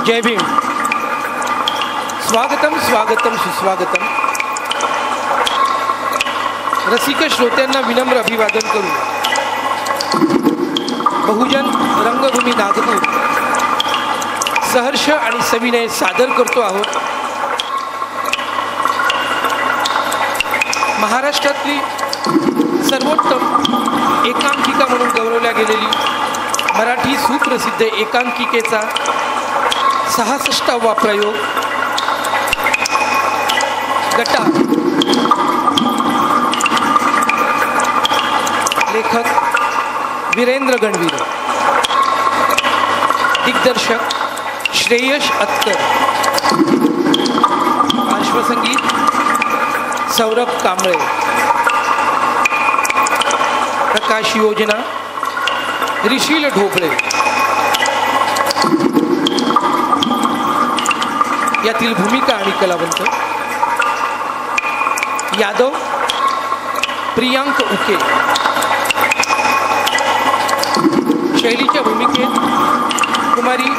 जय भीम. स्वागतम स्वागतम सुस्वागतम. रसिक श्रोत्यांना विनम्र अभिवादन करू. बहुजन रंगभूमी नागपूर सहर्ष आणि सविनय सादर करतो आहोत महाराष्ट्रातली सर्वोत्तम एकांकिका म्हणून गौरवल्या गेलेली मराठी सुप्रसिद्ध एकांकिकेचा 66वा प्रयोग गटार. लेखक वीरेंद्र गणवीर, दिग्दर्शक श्रेयश अत्कर, पार्श्वसंगीत सौरभ कांबळे, प्रकाश योजना ऋषील ढोबळे. यातील भूमिका आणि कलावंत यादव प्रियांक उके. शैलीच्या भूमिकेत कुमारी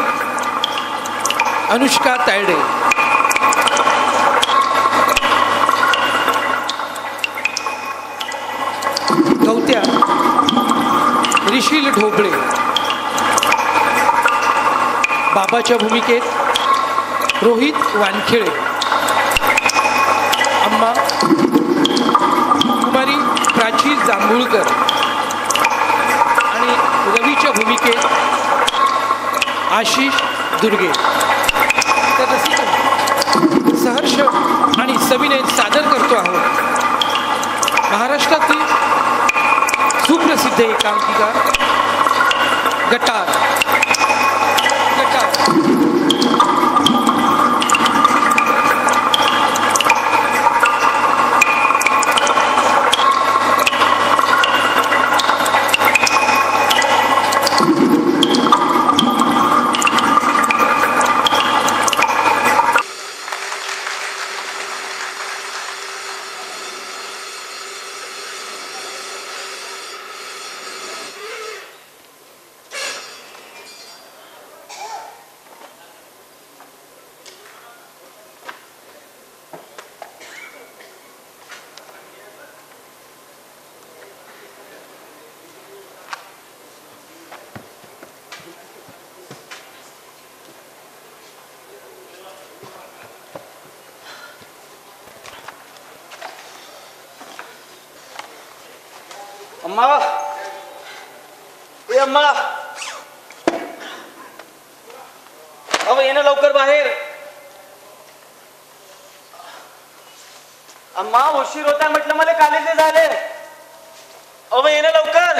अनुष्का तायडे. गौत्या ऋषील ढोबळे. बाबाच्या भूमिकेत रोहित वानखेळे. अम्मा कुमारी प्राची जांभूळकर आणि रवीच्या भूमिकेत आशिष दुर्गे. तर रसिक सहर्ष आणि सविनय सादर करतो आहोत महाराष्ट्रातील सुप्रसिद्ध एकांकिका गटार. अम्मा, ए अम्मा, अहो ये ना लवकर बाहेर. अम्मा उशीर होता म्हटलं मला कॉलेजला झाले. अहो ये ना लवकर.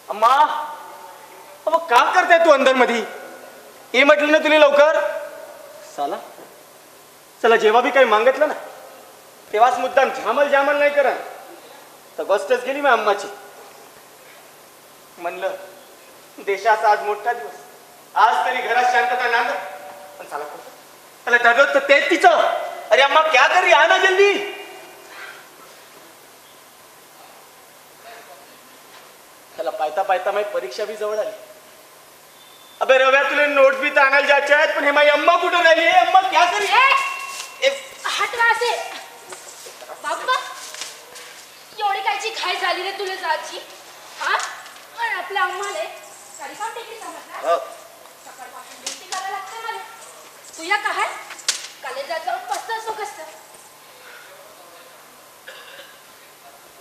अम्मा, अहो काम करते तू अंदर मध्ये. ये म्हटलं ना तुला लवकर. साला चला जेव्हा बी काही मागितलं ना तेव्हाच मुद्दाम झामल जामल नाही करा. तर गोष्टच गेली मी अम्माची. म्हणलं देशाचा आज मोठा दिवस, आज तरी घरात शांतता नांद. पण चला त्याला ठरवत तर तेच तिचं. अरे अम्मा क्या कर रही, आना जल्दी. त्याला पायता पायता माझी परीक्षा बी जवळ आली. अबे रव्या तुला नोट्स बी तर आणायला जायच्या आहेत, पण हे माझी अम्मा कुठं राहिली. अम्मा क्या कर रही. हटवा असे बाबा, एवढी कायची घाई झाली रे तुला जायची. हा आणि आपल्या अम्माले साडी काम टेकली समजला. सकाळपासून ड्युटी करायला लागते मला. तुझ्या काय कॉलेजात जाऊन मस्त असतो कसं.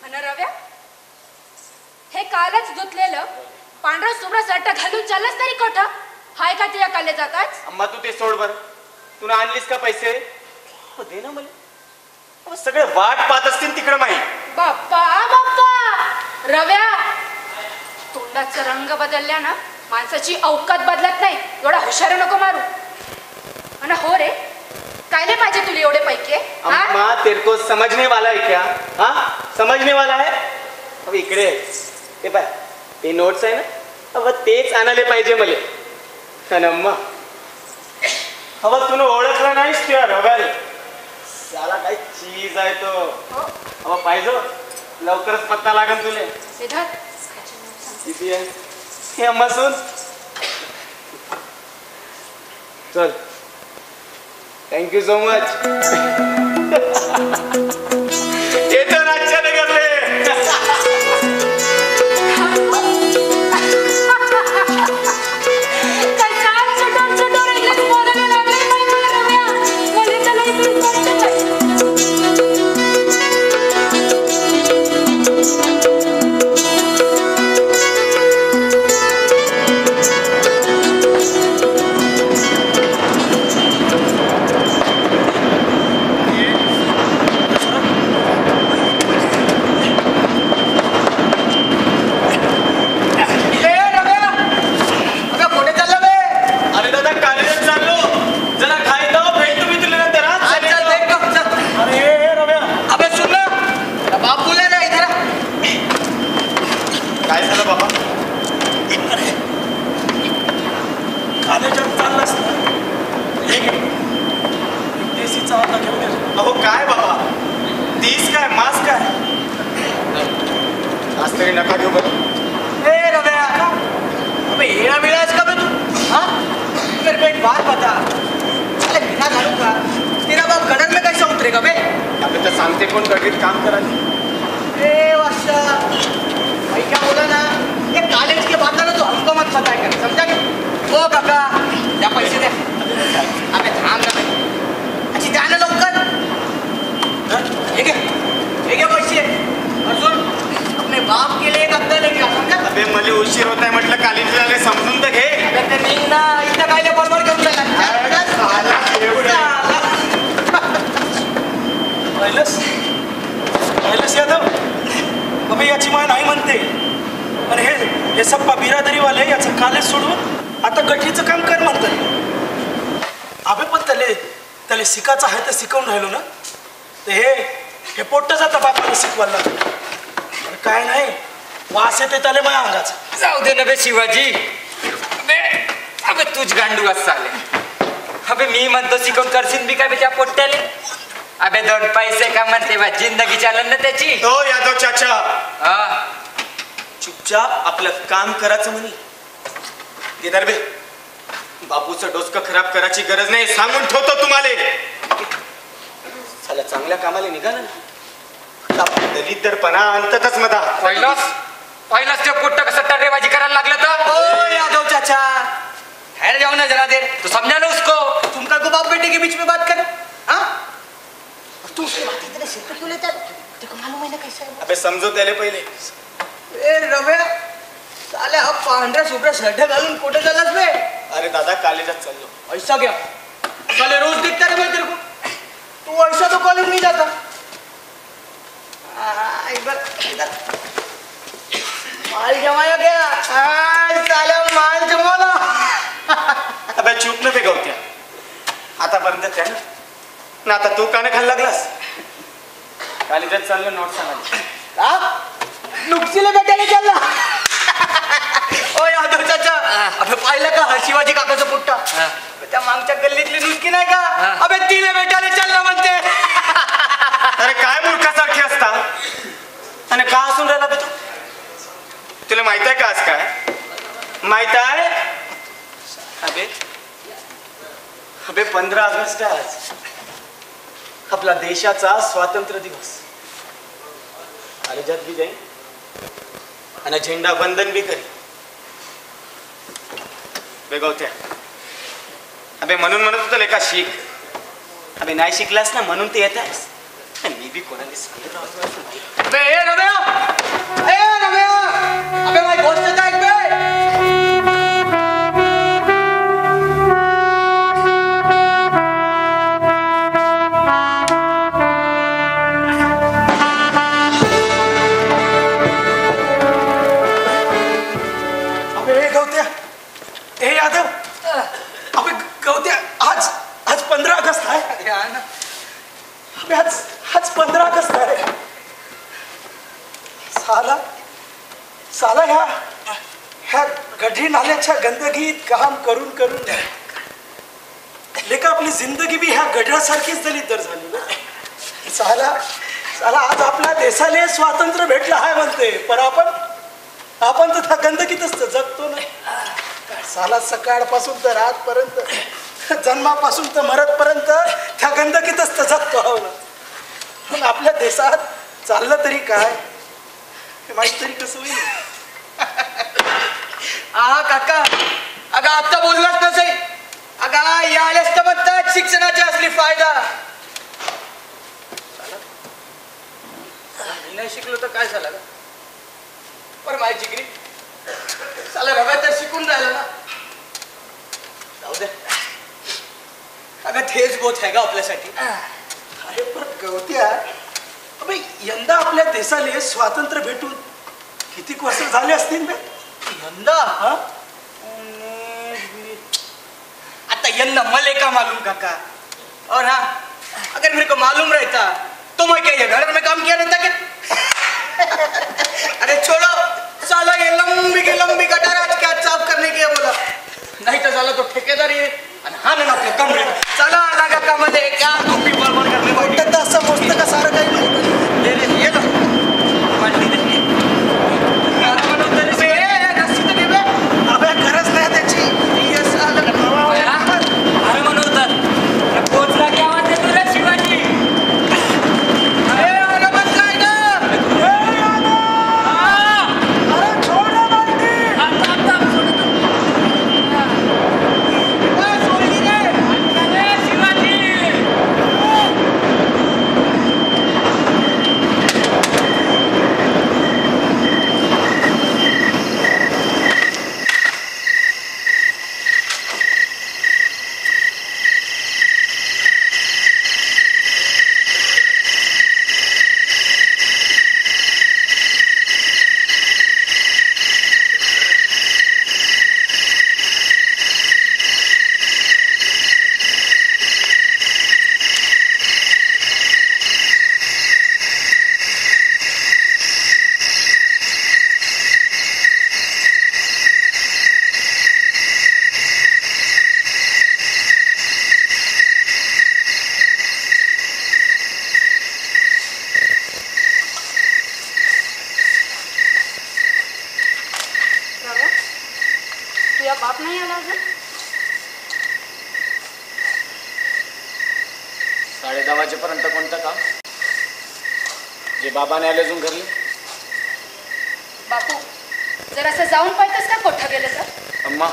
आणि रव्या हे कालच धुतलेलं पांढरा सुबरा शर्ट घालून चाललास तरी कुठं हाय का तुझ्या कॉलेजात आज. अम्मा तू ते सोड बर. तुला आणलीस का पैसे दे ना मला. सगळे वाट पाहत असतील तिकडे माही. बाप्पा बाप्पा रव्या, तोंडाचा रंग बदलल्या ना माणसाची अवकात बदलत नाही. एवढा हुशार नको मारू. आणि हो रे काय नाही पाहिजे तुला एवढे पैके. अम्मा तेरे को समझने वाला है क्या. हाँ समझने वाला है. अब इकडे हे पाय हे नोट्स आहे ना, अब तेच आणायला पाहिजे मला. आणि अम्मा हवा तुला ओळखला नाहीस त्या रव्याला. साला काय चीज आहे तो. हवा पाहिजे लवकरच पत्ता लागेल तुले. सिद्धार्थ किती आहे हे अम्मा सून चल थँक्यू सो मच येतो राजच्या नगरले अहो काय बाबा 30 काय मास काय आज तरी नका घेऊ बरं ए रव्या अबे हेरा मिलास कब तू हाँ मेरे को एक बात बता अरे बिना झाड़ू का तेरा बाप गटर में कैसे उतरेगा बे अबे तर सांगते कोण गडीत काम करायला ए वाशा भाई क्या बोला ना ये कॉलेज के बात ना तो हमको मत पता है समझा क्या ओ काका या पैसे दे अबे थांब ना भाई अच्छी जाना लवकर ठीक है पैसे और सुन अपने बाप के लिए एक अद्दा लेके आ समझा अबे मला उशीर होत आहे म्हटलं कॉलेजला समजून तर घे अबे ते नाही ना इथं काय बरोबर घेऊन जायला पहिलंच यादव अबे याची मान नाही म्हणते आणि हे सप्पा बिरादरीवाले याचं कॉलेज सोडून आता गठीचं काम कर म्हणतात अबे पण त्याला शिकायचं आहे तर शिकवून राहिलो ना तर हे पोट्ट जातं बापाला शिकवायला काय नाही वास येते त्याला माझ्या अंगाचा जाऊ दे ना बे शिवाजी अबे तूच गांडू चाले अबे मी म्हणतो शिकवून करशील बी काय बे त्या पोट्ट्याले अबे 2 पैसे का म्हणते बा जिंदगी चालन ना त्याची हो यादव चाचा हा चुपचाप आपलं काम करायचं म्हणे गेदार बे बापूचं डोसकं खराब करायची गरज नाही सांगून ठेवतो तुम्हाला चला चांगल्या कामाला निघाला ना दलितरपणा अंततच मधा पहिलाच ते पोट्ट कसं टर्रेबाजी करायला लागलं तर ओ यादव चाचा ठहर जाओ ना जरा देर तू समझा ना उसको तुम का को बाप बेटे के बीच में बात कर हाँ तू उसकी बात इतने सिर पे क्यों लेता है तेरे को मालूम है ना कैसा है अबे समजो त्याला पहिले ए रव्या साले हा पांढऱ्या शुभ्र शर्ट घालून कुठे चाललास बे अरे दादा कॉलेजात चाललो ऐसा क्या साले रोज दिखता है तेरे को तू ऐसा तो कॉलेज नहीं जाता इधर माल जमाया क्या साले माल जमाला अबे चूप न बे गवत्या आतापर्यंत त्या ना आता तू काने खायला लागलास कॉलेजात चाललो नोट सांगा नुकसीला भेटायला चालला ओ यादव चाचा अबे पाहिलं का हा शिवाजी काकाचा पुट्टा त्या मागच्या गल्लीतली नुसकी नाही का अबे तिला भेटायला चालला म्हणते अरे काय मूर्खासारखी असता आणि का असून राहिला बे तू तुला माहित आहे का आज काय माहित आहे अबे 15 ऑगस्ट आहे आज आपला देशाचा स्वातंत्र्य दिवस कॉलेजात बी जाईन आणि झेंडा वंदन बी करी बेगवत्या अबे म्हणून म्हणत होतं लेका शिक अबे नाही शिकलास ना म्हणून ते येत आहेस मी बी कोणाला सांगितलं अबे ए रम्या अबे माझी गोष्ट ऐक बे आज 15 ऑगस्ट आहे आज 15 ऑगस्ट आहे साला ह्या गढी नाल्याच्या गंदगीत काम करून करून लेका आपली जिंदगी बी ह्या गढ्यासारखीच झाली तर झाली ना साला आज आपल्या देशाला स्वातंत्र्य भेटलं आहे म्हणते पण आपण तर त्या गंदगीतच तर जगतो ना. साला सकाळपासून तर रातपर्यंत, जन्मापासून तर मरतपर्यंत त्या गंदगीतच तर जगतो आहो ना. पण आपल्या देशात चाललं तरी काय हे माहीत तरी कसं होईल. काका, अगं आता बोललाच नसे. अगं यालेच तर म्हणतात शिक्षणाची असली फायदा. मी नाही शिकलो तर काय झालं? पण माझी जिगरी साला रव्या तर शिकून राहिला ना. जाऊ दे. अगं तेच बोध आहे का आपल्यासाठी. अरे पण गवत्या, अबे यंदा आपल्या देशाला स्वातंत्र्य भेटून किती वर्ष झाले असतील ना? यंदा हा? आता यंदा मले का मालूम काका. और हाँ, अगर मेरे को मालूम रहता तो मैं क्या ये घर में काम किया रहता क्या? अरे छोड़ो साला, ये लंबी कटार आज क्या साफ करने की है बोला. नहीं तो साला तो ठेकेदार ये हा ना आपल्या कमरे चला आला काकामध्ये क्या कॉपी बरोबर करणे पाहिजे. तर असं मस्त का सारं काही माहिती. ये रे ये लो पाणी दे. रस्सी तर दे बे. अबे गरज नाही त्याची. ये साला अरे मनोहर पोचला की आवाज येतो रे शिवाजी. तुझा बाप नाही आला अजून? 10:30 वाजेपर्यंत कोणतं काम जे बाबाने आले अजून घरी? बापू जरासं जाऊन पाहतस का कोठं गेलं तर? अम्मा,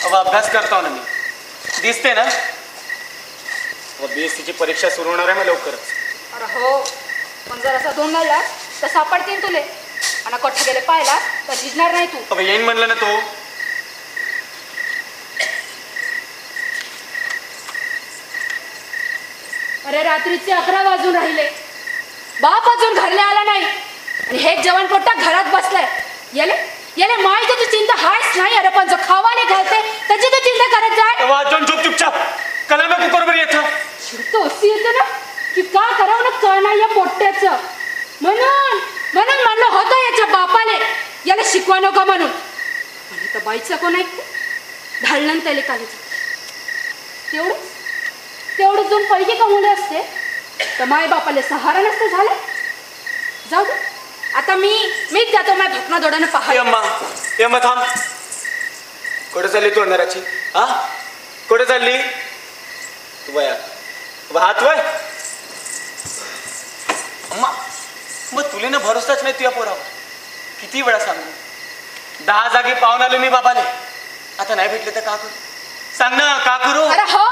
अब अभ्यास करता ना मी, दिसते ना. BSc ची परीक्षा सुरू होणार आहे मग लवकरच. अरे हो, पण जरासा दोंगाला तर सापडतील तुले. आणि कोठं गेले पाहिला तर झिजणार नाही तू. अब येईन म्हणलं ना तो. अरे रात्रीचे 11 वाजून राहिले, बाप अजून घरले आला नाही आणि हे जवान पोट्टा घरात बसलाय. याले याले माहिती तुझी चिंता हायच नाही. अरे पण जो खावाने घालते त्याची तू चिंता करत जाय. वाजून चुपचाप कला नको बरोबर येतं. तो अशी येते ना की का करावं ना कळणार या पोट्ट्याचं. म्हणून म्हणून म्हणलं होतं याच्या बापाने याला शिकवा नको म्हणून. पण तर बाईचं कोण ऐकते ढालणं त्याला काढायचं. तेवढं दोन पैसे कमवले असते तर माय बापाला सहारा नसतं झालं. जाऊ दे आता मीच जातो माझ्या भकना दोडानं पहा. अम्मा थांब. कुठे चालली तू अंधाराची? हा कुठे चालली तू? वया हात वय. अम्मा मग तुले ना भरोसाच नाही तुझ्या पोरावर. किती वेळा सांगू, 10 जागी पाहून आलो मी बाबाले. आता नाही भेटले तर का करू सांग ना, का करू? अरे हो,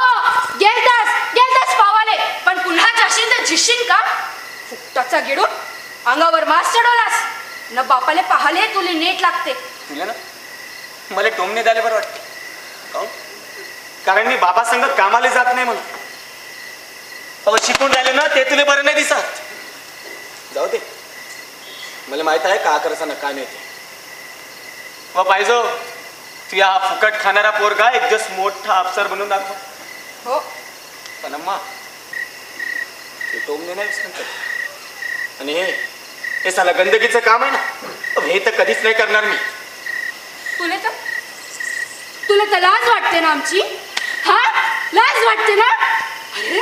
गेलतास पावाले, पण पुन्हा जाशील तर झिशील का? फुकटाचा गिडून अंगावर मास चढवलास न. बापाले पाहाले तुले नेट लागते. तुला ना मला टोमणे द्यायला बरं वाटते. काहून? कारण मी बाबा संग कामाला जात नाही म्हणून. अहो शिकून राहिले ना ते तुला बरं नाही दिसत. जाऊ दे, मला माहित आहे का करायचं ना काय नाही ते. व पाहिजो तू या फुकट खाणारा पोरगा एक दिवस मोठा अफसर बनून दाखव. हो पण अम्मा ते टोमणे नाही विसरत. आणि हे साला गंदगीचं काम आहे ना, हे तर कधीच नाही करणार मी. तुला तर लाज वाटते ना आमची? हा लाज वाटते ना? अरे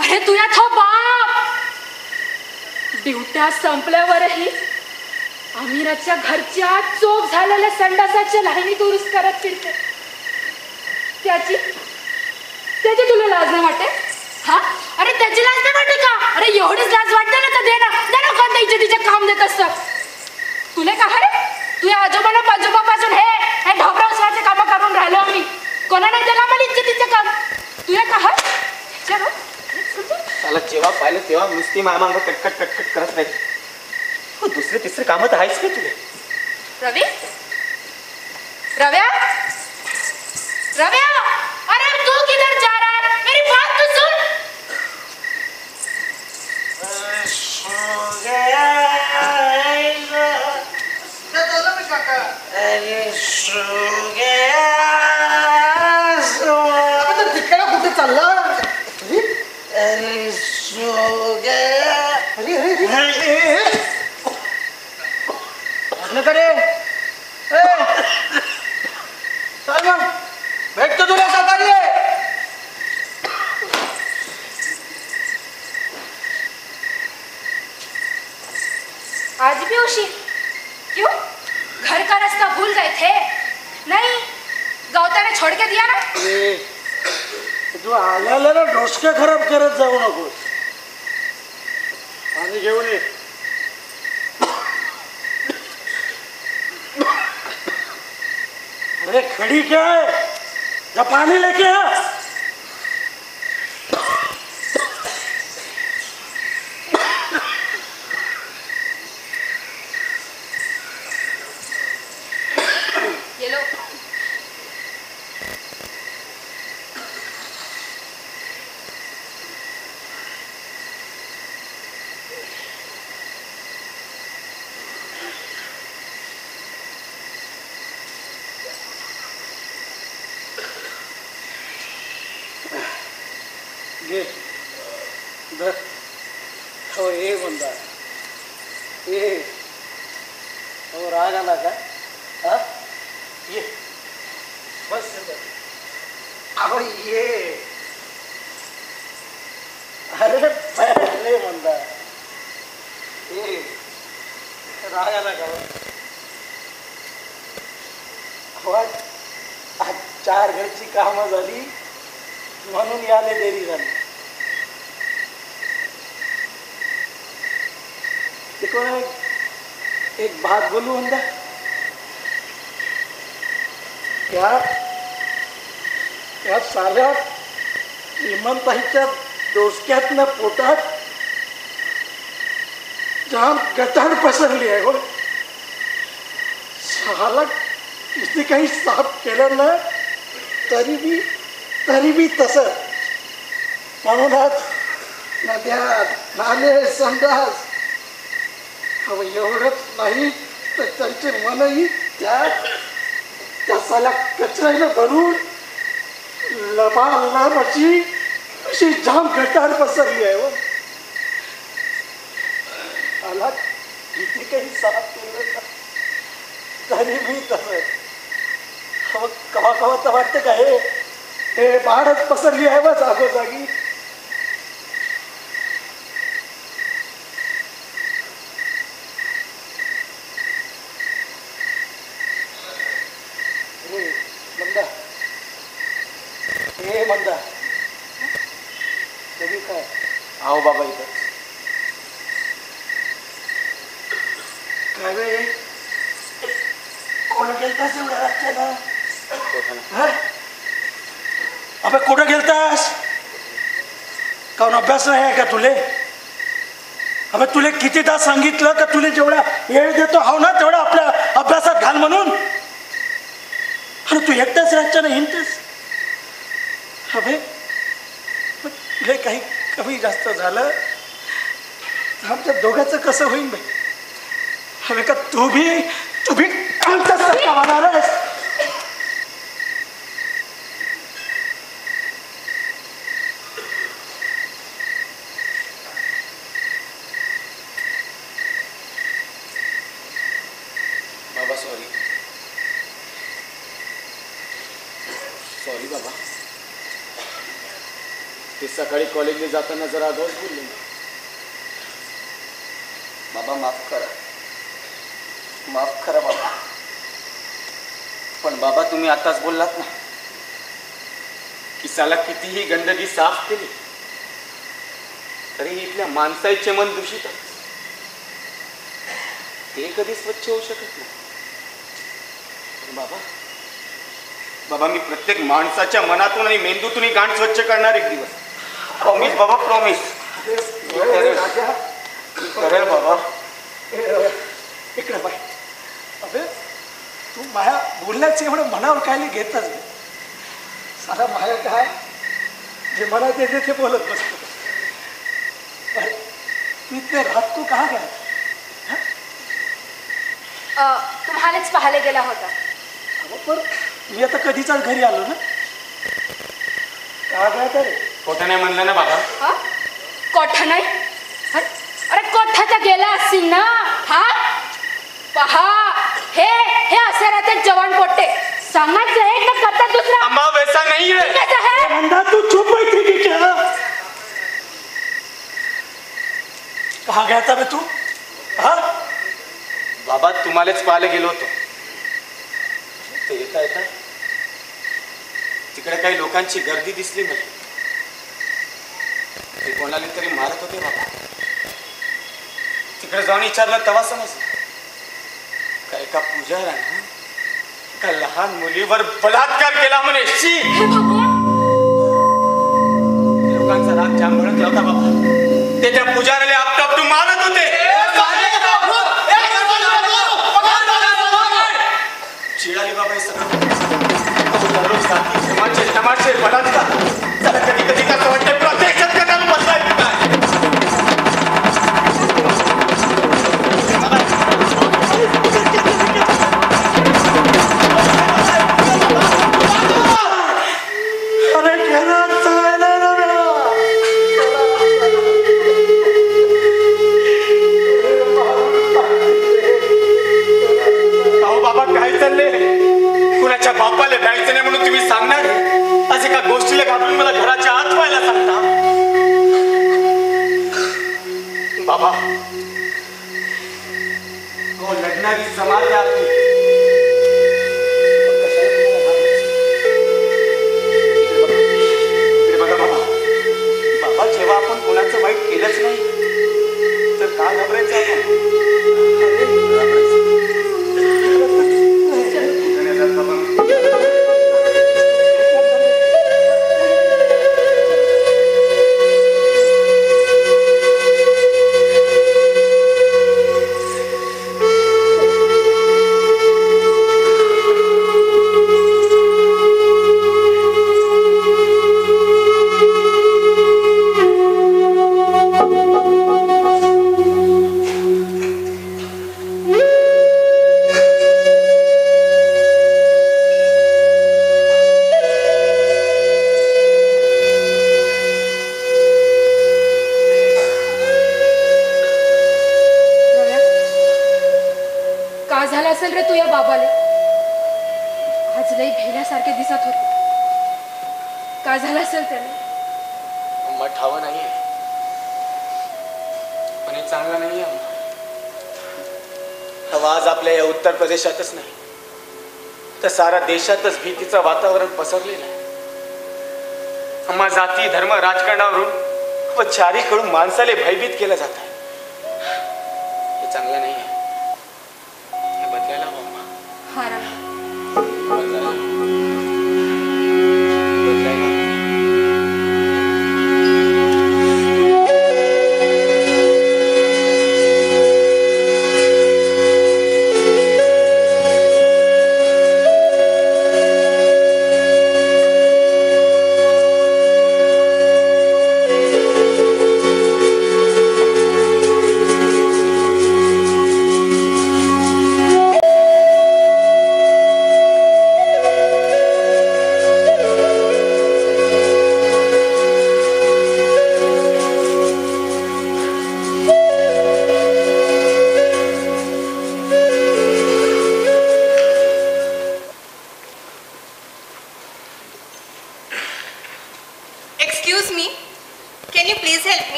अरे तुझ्या तो बाप ड्युट्या संपल्यावरही आमिराच्या घरच्या चोख झालेल्या संडासाच्या लाईनी दुरुस्त करत फिरते. त्याची त्याची तुला लाज नाही वाटते? हा, अरे त्याची लाज नाही वाटते का? अरे एवढीच लाज वाटते ना तर दे ना कोणतं इज्जतीचे काम देत असतं. तुला का रे, तुझ्या आजोबाला पाजोबापासून हे ढोबरा उचलायचे काम करून राहिलो आम्ही. कोणा नाही दिला मला इज्जतीचं काम. तुला का त्याला जेव्हा पाहिलं तेव्हा नुसती मामांग कटकट कटकट करत नाही. दुसरे तिसरे काम तर आहेच का तुले? रवी, रव्या, रव्या, अरे तू किधर जा रहा है? मेरी बात तो सुन. तिकडे कुठे चालला? अरे सो गया. कडे चल मग भेटतो तुला सकाळी. आज भी उशी क्यों? घर का रास्ता भूल गए थे? नहीं, गौता ने छोड़ के दिया ना. तू आल्याला ना डोसके खराब करत जाऊ नकोस. पाणी घेऊन ये. अरे खड़ी क्या है? जा पानी लेके आ. ये लो. घे धर. हो ये बंदा ये हो राग आला का? हा ये बस. अहो ये अरे पहले बंदा ये राग आला का? आज 4 घरची कामं झाली म्हणून याले देरी झाली. एक बात बोलू अंदा. या साऱ्या श्रीमंताईच्या डोसक्यातनं पोटात जाम गटार पसरली आहे. हो साला किती काही साफ केलं ना तरी बी तसं. म्हणून आज नद्या नाले संडास हवं एवढंच नाही तर त्यांचे मनही त्या साल्या कचऱ्याला भरून लबालब अशी जाम गटार पसरली आहे. हो आला किती काही साफ केलं ना तरी बी तसं. हवं कवा तर वाटतं का हे बाळच पसरली आहे बा जागोजागी. मंदा तरी काय आहो बाबा इथं काय रे कोण गेलतास एवढ्या रातच्यानं? अबे कुठं गेलतास? काऊन अभ्यास नाही आहे का तुले? अबे तुले कितीदा सांगितलं का तुले जेवढा वेळ देतो हाव ना तेवढा आपल्या अभ्यासात घाल म्हणून. अरे तू एकटाच रातच्यानं हिंडतेस. अबे तुले काही कमी जास्त झालं आमच्या दोघांचं कसं होईल बाई? अबे का तू भी आमच्याच सारखा होणार आहेस? बाबा सॉरी बाबा. ते सकाळी कॉलेजला जाताना जरा आगाऊच बोलले. बाबा माफ करा. माफ करा बाबा, पण बाबा तुम्ही आताच बोललात ना की साला कितीही गंदगी साफ केली तरी इथल्या माणसाचे मन दूषित आहे. ते कधी स्वच्छ होऊ शकत नाही. बाबा बाबा मी प्रत्येक माणसाच्या मनातून आणि मेंदूतून ही गांठ स्वच्छ करणार एक दिवस. प्रॉमिस बाबा, प्रॉमिस. करेल बाबा. इकडे बाय. अबे तू माझ्या बोलण्याचे एवढं मनावर काय घेतच नाही. सारा माझ्या काय जे मनात येते ते बोलत बसतो. तू इतने रात को कहा गया? तुम्हालाच पाहायला गेला होता. पण मी आता कधीचाच घरी आलो ना. का गया तर खोटं नाही म्हणलं ना बाबा. हा? कोठा नाही? अरे कोठा तर गेला असतील ना. हा पहा, हे हे असे राहते जवान पोट्टे. सांगायचं एक ना करता दुसरा. अम्मा वैसा नहीं है. कैसा है? मंदा तू चुप बैठी की क्या? कहा गया था बे तू? हा? बाबा तुम्हालाच पाहायला गेलो होतो. ते येता येता तिकडे काही लोकांची गर्दी दिसली मला. ते कोणाला तरी मारत होते बाबा. तिकडे जाऊन विचारलं तेव्हा समजलं का एका पुजाऱ्यानं एका लहान मुलीवर बलात्कार केला म्हणे. शी. हे भगवान. लोकांचा राग जाम भडकला होता बाबा. ते त्या पुजाऱ्याला आपटापटून मारत होते. चिडाली बाबा हे सगळं. दररोज रात्री समाजचे तमाशे बलात्कार. त्याला कधी कधी का वाटते प्रत्यक्षात करणार बसलाय काय. अरे घरात जायला ना अहो बाबा काय चालले. कुणाच्या बापाला जायचं नाही म्हणून तुम्ही सांगणार असे का गोष्टीला घाबरून मला घराच्या आत व्हायला सांगता. बाबा हो लढणारी समाज आहे आपली. इकडे बघा बाबा. बाबा जेव्हा आपण कुणाचं वाईट केलंच नाही तर का घाबरायचं आपण. असेल रे तू या बाबाले. आज लई भेल्यासारखे दिसत होते. काय झालं असेल त्याने? मग ठावं नाहीये पण हे चांगलं नाहीये. हवा आज आपल्या या उत्तर प्रदेशातच नाही तर सारा देशातच भीतीचं वातावरण पसरलेलं आहे. आम्हा जाती धर्म राजकारणावरून व चारीकडून माणसाले भयभीत केलं जात आहे. हे चांगलं नाहीये. हे बदलायला हवं. हा ना. बदलायला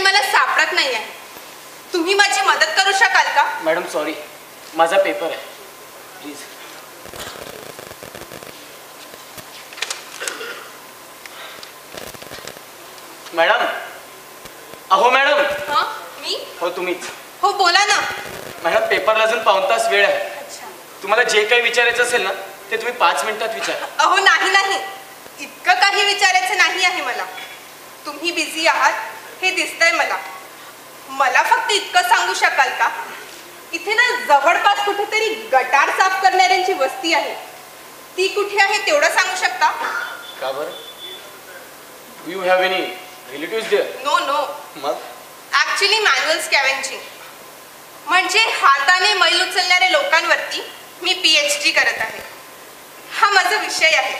मला सापडत नाही आहे. तुम्ही माझी मदत करू शकाल का? मॅडम सॉरी, माझा पेपर आहे, प्लीज. मॅडम, अहो मॅडम. हा, मी? हो तुम्हीच. हो, बोला ना. मॅडम, पेपरला अजून 1 तास वेळ आहे. अच्छा. तुम्हाला जे काही विचारायचं असेल ना ते तुम्ही 5 मिनिटात विचारा. अहो नाही नाही, इतकं काही विचारायचं नाही आहे मला. तुम्ही बिझी आहात हे दिसतंय मला. मला फक्त इतकं सांगू शकाल का, इथे ना जवळपास कुठेतरी गटार साफ करणाऱ्यांची वस्ती आहे, ती कुठे आहे तेवढं सांगू शकता? का बरं? Do you have any relatives there? No no, मग ऍक्च्युली मॅन्युअल स्कॅव्हेंजिंग म्हणजे हाताने मैल उचलणाऱ्या लोकांवरती मी PhD करत आहे. हा माझा विषय आहे.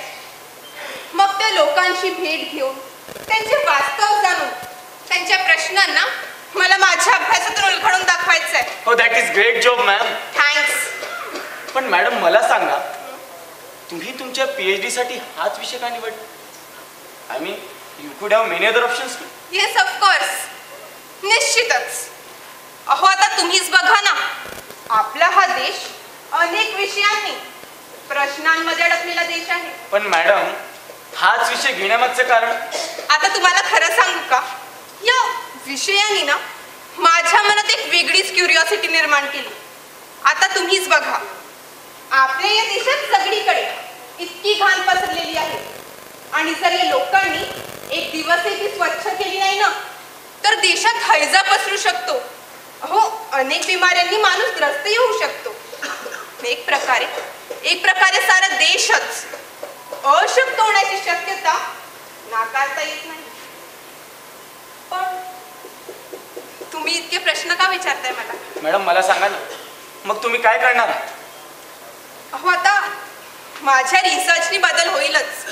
मग त्या लोकांची भेट घेऊन त्यांचे वास्तव जाणून त्यांच्या प्रश्नांना मला माझ्या अभ्यासातून उलगडून दाखवायचं आहे. हो, that is great job ma'am. Thanks. पण मॅडम मला सांगा, तुम्ही तुमच्या PhD साठी हाच विषय का निवडला? आय मीन यू कुड have many other options. Yes of course, निश्चितच. अहो आता तुम्हीच बघा ना, आपला हा देश अनेक विषयांनी प्रश्नांमध्ये अडकलेला देश आहे. पण मॅडम, हाच विषय घेण्यामागचं कारण? आता तुम्हाला खरं सांगू का, या विषयाने ना माझ्या मनात एक वेगळीच क्युरिओसिटी निर्माण केली. आता तुम्हीच बघा, आपल्या या देशात सगळीकडे इतकी घाण पसरलेली आहे, आणि जर या लोकांनी एक दिवस ती स्वच्छ केली नाही ना, तर देशात हैजा पसरू शकतो. हो, अनेक बिमाऱ्यांनी माणूस ग्रस्तही होऊ शकतो. एक प्रकारे सारा देशच अशक्त होण्याची शक्यता नाकारता येत नाही. पण तुम्ही इतके प्रश्न का विचारताय मला? मॅडम मला सांगा ना, मग तुम्ही काय करणार? अहो आता माझ्या रिसर्चनी बदल होईलच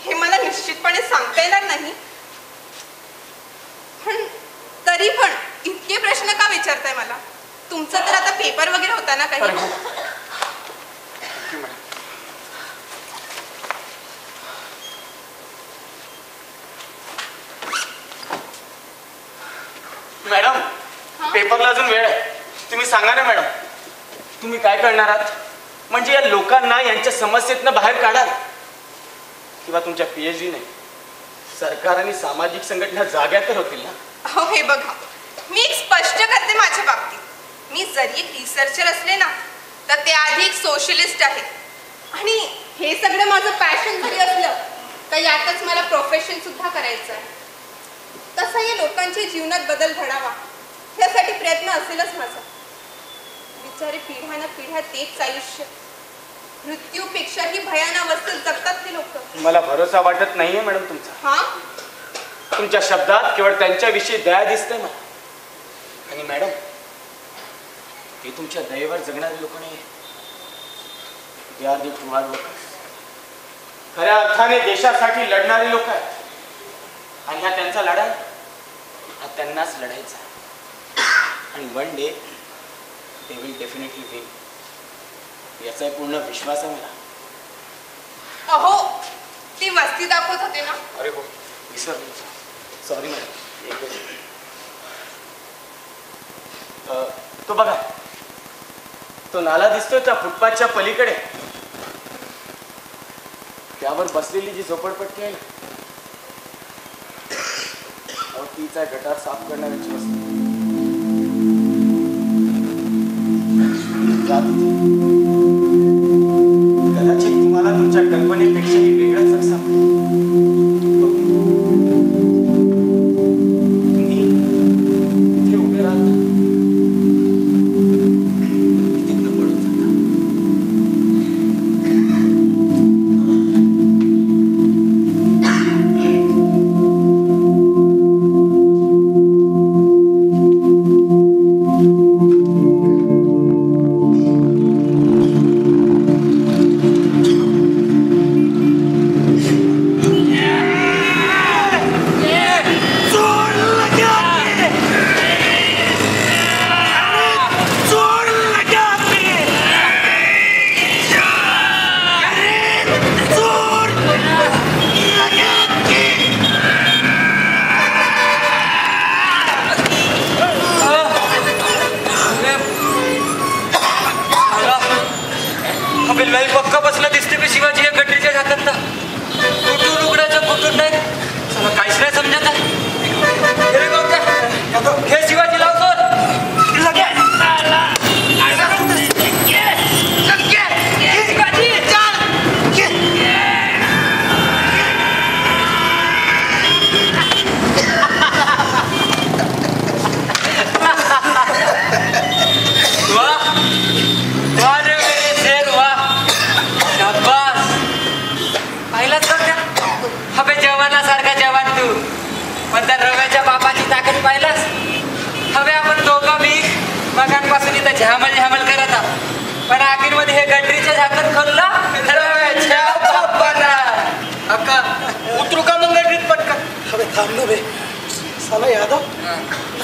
हे मला निश्चितपणे सांगता येणार नाही. पण तरी पण इतके प्रश्न का विचारताय मला? तुमचं तर आता पेपर वगैरे होता ना काही? मॅडम, पेपरला अजून वेळ आहे. तुम्ही सांगा ना मॅडम, तुम्ही काय करणार आहात? म्हणजे या लोकांना यांच्या समस्येतनं बाहेर काढाल, किंवा तुमच्या PhD ने सरकार आणि सामाजिक संघटना जाग्या तर होतील ना? हो, हे बघा, मी एक स्पष्ट करते माझ्या बाबतीत. मी जरी एक रिसर्चर असले ना, तर ते आधी एक सोशलिस्ट आहे. आणि हे सगळं माझं पॅशन जरी असलं, तर यातच मला प्रोफेशन सुद्धा करायचं आहे. तसा या लोकांच्या जीवनात बदल घडावा यासाठी प्रयत्न असेलच माझा. बिचारे पिढ्यानं पिढ्या तेच आयुष्य, मृत्यूपेक्षाही भयान अवस्थेत जगतात ते लोक. मला भरोसा वाटत नाहीये मॅडम तुमचा. हा, तुमच्या शब्दात केवळ त्यांच्याविषयी दया दिसते मला. आणि मॅडम, हे तुमच्या दयेवर जगणारे लोक नाही, they are the true hard workers. खऱ्या अर्थाने देशासाठी लढणारे लोक आहेत. आणि हा त्यांचा लढा, हा त्यांनाच लढायचा. आणि one day they will definitely win, याचा पूर्ण विश्वास आहे मला. अहो ती वस्ती दाखवत होते ना? अरे हो, विसरलो. Sorry madam. तो बघा, तो नाला दिसतोय त्या फुटपाथच्या पलीकडे, त्यावर बसलेली जी झोपडपट्टी आहे ना, तीच आहे गटार साफ करणाऱ्याची वस्ती. कदाचित तुम्हाला तुमच्या कल्पनेपेक्षाही वेगळाच असा तुम्ही इथे उभे राहता, तिथनं पडून जाता. काहीच नाही समजत आहे. हे गवत्या, हे शिवाजी लावतो जवानासारखा जवान तू. पण त्या रव्याच्या बापाची ताकद पाहिलास. हवे आपण दोघं मी मगांपासून इथं झ्यामल करत आहोत. पण आखीरमध्ये हे गटरीच्या झाकण खोललं रव्याच्या बापाला. अक्का उतरू का मग गटरीत पटकन? हवे थांब ना बे. साला यादव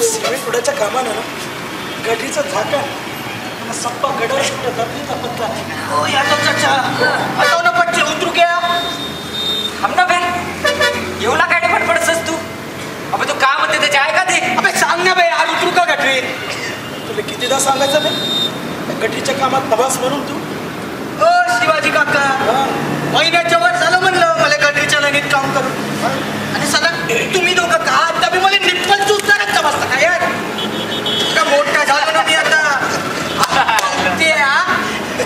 सिमेंट उडायच्या कामानं ना गटरीचं झाकण सप्पा गडर पत्ता. हो यादव चाचा आता ना पटचे उतरू क्या? हम ना बेन एवढा काय फटफडसस तू. अबे तू का म्हणते त्याचे आहे का ते? अबे सांग ना बे आज उतरू का गटरीत? तुला कितीदा सांगायचं बे गटरीच्या कामात नभास म्हणून तू? ओ शिवाजी काका महिन्याच्या वर झालं म्हणलं मला गटरीच्या लाईनीत काम करून. आणि सदा तुम्ही दोघं का आता बी मला निप्पल चुसणारच का बसता काय यार? का मोठा झालो ना मी आता.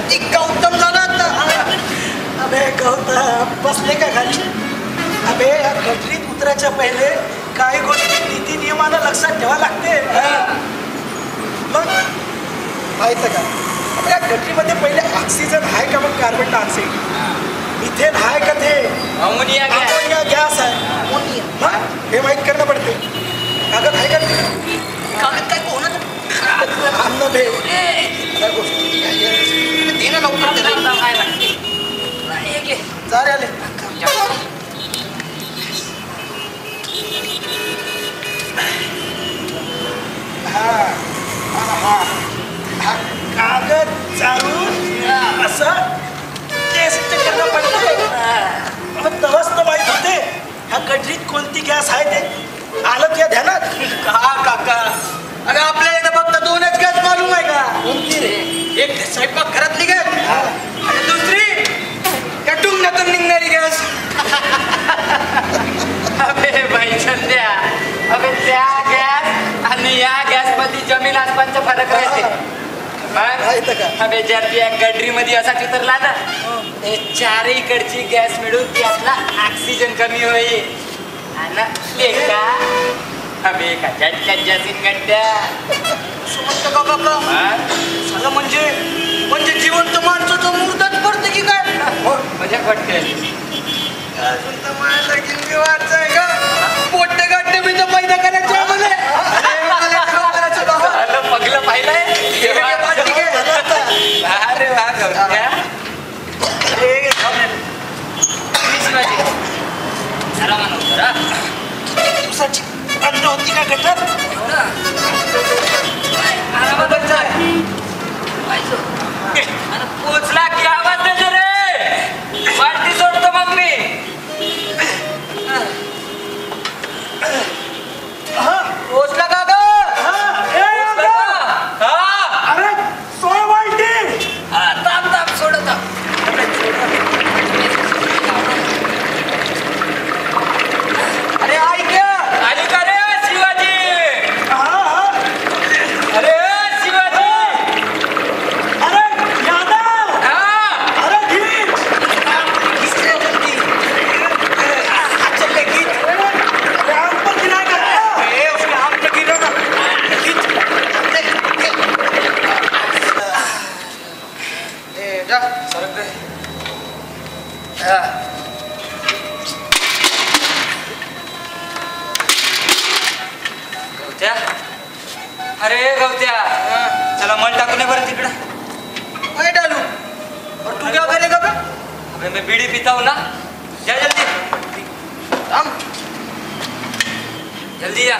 ते गौतम झाला आता. अबे गौतम बसले का खाली? अबे या गटरीत उतरायच्या पहिले काही गोष्टी नीती नियमानं लक्षात ठेवा लागते. मग माहित का आपल्या गटरीमध्ये पहिले ऑक्सिजन आहे का मग कार्बन डायऑक्साईड, मिथेन आहे का ते अमोनिया गॅस आहे मग हे माहीत करणं पडते. कागद आहे का ते? कागद काय कोणाचं अन्न भे त्या गोष्टी ते ना लवकर जा रे आले. कागद चालून असं टेस्ट करणं पडतं. तवच तर माहित होते ह्या गटरीत कोणती गॅस आहे ते आलं त्या ध्यानात का काका? अगं आपल्याला इथं फक्त दोनच गॅस मालूम आहे का? कोणती रे? एक स्वयंपाक घरातली गॅस आणि दुसरी त्या टुंगणातून निघणारी गॅस. अबे बाई संध्या, अबे त्या गॅस आणि या गॅस मध्ये जमीन आसमानचा फरक राहते. माहित का? अबे जर त्या गटरी मध्ये असा चित्रला ना ते चारीकडची गॅस मिळून त्यातला ऑक्सिजन कमी होईल आणि एका अबे एका झटक्यात जासीन गड्ड्या. समजतं का काका? झालं म्हणजे जिवंत माणसाचं मुर्दाच पडतं की काय? मजा वाटते. अजून तर मला लगीन बी वाचाय का? पोट्टे गाठे मी तर पैदा करायचे आम्हाला. झालं पगलं पाहिलंय. अरे वा गौऱ्या. शिवाजी जरा म्हणा जरा दिवसाची अन्न होती का गटर? आरामात जाय. आणि पोचला की आवाज देतो रे. पार्टी सोडतो मग मी. पोचला का ग? अरे सोय वाईटी ताप सोडत अरे ऐक आली का रे शिवाजी? अरे शिवाजी. अरे यादव अरे धीर चल गीत राम पर गिराय का? उसने हम तो गिरो ना जा सरक दे. गवत्या, अरे गवत्या चला मन टाकू नये बरं तिकडं. काय डालू और तू क्या करेगा बे? अबे मैं बीड़ी पीता हूँ ना. जा जल्दी हम जल्दी जा.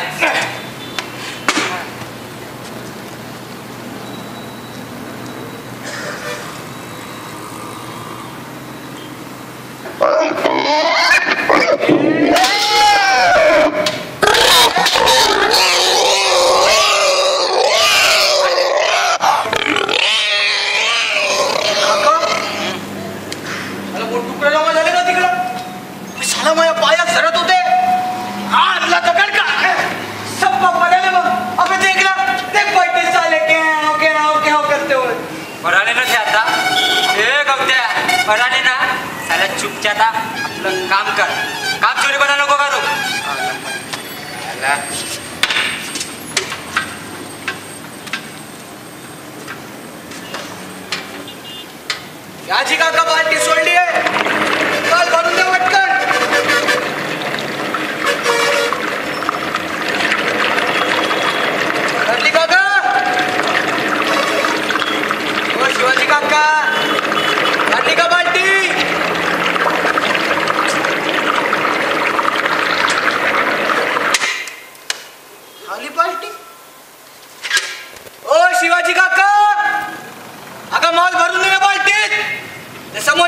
तुकडे जमा झाले ना तिकडं. मी साला माझ्या पायात झरत होते तुमच्या आता आपलं काम कर. काम चोरीपणा नको करू. याची काका बाल्टी सोडली आहे. काल भरून द्या पटकन. भरली काका. ओ शिवाजी काका, भरली का बाल्टी? खाली बाल्टी. ओ शिवाजी काका, अगं माल भरून दे ना बाल्टीत. ते समोर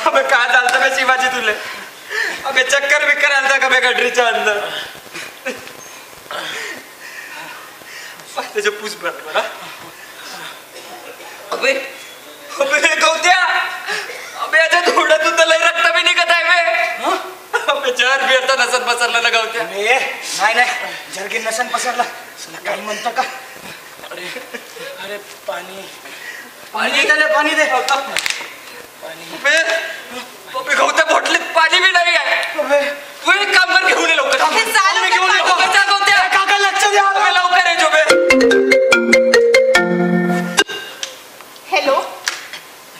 अबे काय झालं बे शिवाजी तुले? अबे चक्कर बिक्कर आलता का बे गटरीच्या अंदर? त्याच्या पूस बरं. अबे अबे गवत्या, अबे याच्या धोड्यातून तर लय रक्त बी निघत आहे बे. अबे जर बिरता नसत पसरला ना गवत्या. नाही नाही, जरगी नसन पसरला. काही म्हणतो का? अरे पाणी पाणी दे, पाणी दे. अबे अबे गवत्या बॉटलीत पाणी बी नाही आहे. तू एक काम कर, घेऊन ये लवकर. हे चालू दे, घेऊन ये पाणी. लवकर. जा गवत्या. काका लक्ष द्या. अबे लवकर ये जोबे. हॅलो,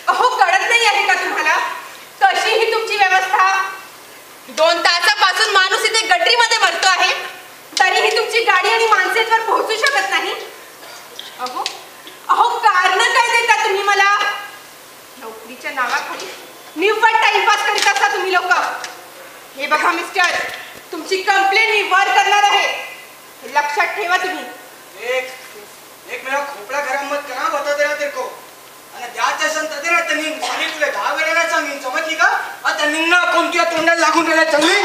अहो कळत नाही आहे का तुम्हाला? कशी ही तुमची व्यवस्था? 2 तासापासून माणूस इथे गटरीमध्ये मरतो आहे, तरीही तुमची गाडी आणि माणसेवर पोहोचू शकत नाही. अहो अहो कारण काय देता तुम्ही मला? नोकरीच्या नावाखाली निव्वळ टाइमपास करीत असता तुम्ही लोक. हे बघा मिस्टर, तुमची कंप्लेंट मी वर करणार आहे, हे लक्षात ठेवा तुम्ही. एक मेरा खोपड़ा गरम मत करा, बता दे रहा तेरे को. आणि द्यायचं असेल तर दे ना. त्यांनी सांगितलं 10 वेळा नाही सांगेन, समजली का? आता निघणं कोणत्या तोंडाला लागून राहिला चांगली.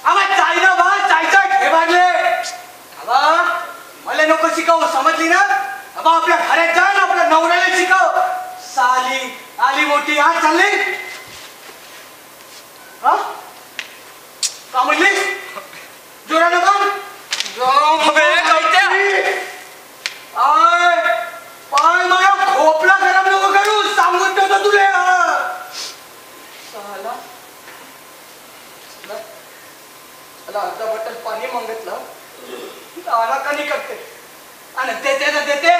आवाज चायना बा, चायचा घे बागले. बाबा मला नको शिकव, समजली ना? बाबा आपल्या घरात जा ना, आपल्या नवऱ्याला शिकव. साली आली मोठी आज चालली. हा का म्हणली? जोरानं बोल. अबे गवत्या. पाय मला खोपला गरम नको करू, सांगून ठेवतो तुले. अर्धा बॉटल पाणी मागितलं, आला का नाही करते आणि देते ना देते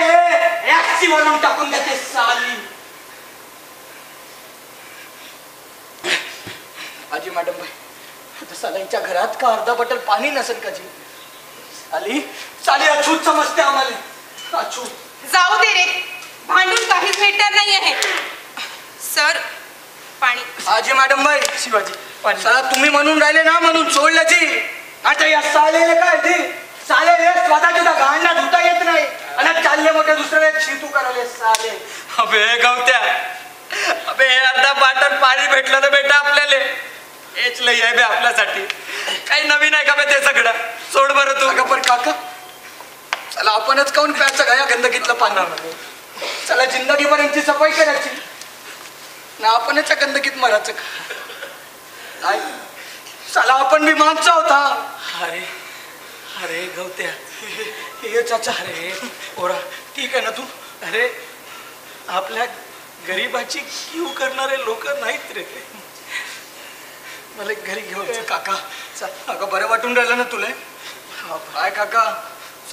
रॅक्सी बनवून टाकून देते साली. आजी मॅडम बाई, आता सालांच्या घरात का अर्धा बॉटल पाणी नसेल का जी? साली साली अछूत समजते आम्हाला, अछूत. जाऊ दे रे, भांडून काहीच भेटणार नाही आहे. सर पाणी. आजी मॅडम बाई, शिवाजी पाणी. साला तुम्ही म्हणून राहिले ना म्हणून सोडल्याची. आता या सालेले काय ती सालेले स्वतःच्या त्या गांडा धुता येत नाही आणि चालले मोठे दुसरे शितू करायले साले. अबे गवत्या, अबे अर्धा बाटल पाणी भेटलं ना बेटा आपल्याला, हेच लई आहे बे आपल्यासाठी. काही नवीन आहे का बे ते सगळं? सोड बरं तू. काका पण काका, चला आपणच काऊन प्यायचं का या गंदगीतलं पाणी? चला जिंदगीपर्यंतची सफाई करायची ना, आपणच या गंदगीत मरायचं का? नाही, चला आपण बी माणसं होता. अरे अरे गवत्या, हे चाचा, अरे पोरा ठीक आहे ना तू? अरे आपल्या गरीबाची कीव करणारे लोक नाहीत रे ते. मला घरी घेऊन काका. अगं बरं वाटून राहिलं ना तुले? काय काका,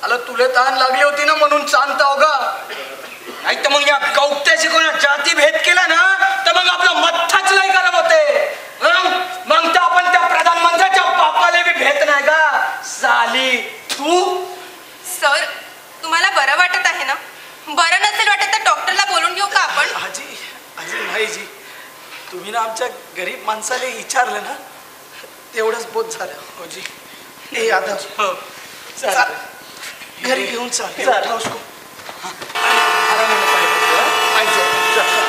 चला तुले ताण लागली होती ना म्हणून शांत हो गा. नाही तर मग या गवत्याशी कोणा जाती भेद केला ना तर मग आपला मत्थाच नाही गरम होते. मग तर आपण त्या प्रधानमंत्र्याच्या बापाला बी भेद नाही का साली तू. सर तुम्हाला बरं वाटत आहे ना? बरं नसेल वाटत तर डॉक्टरला बोलून घेऊ का आपण? आजी आजी नाही जी, तुम्ही ना आमच्या गरीब माणसाला विचारलं ना तेवढंच बोध झालं. हो जी. हे आता हो चाल, घरी घेऊन चाल.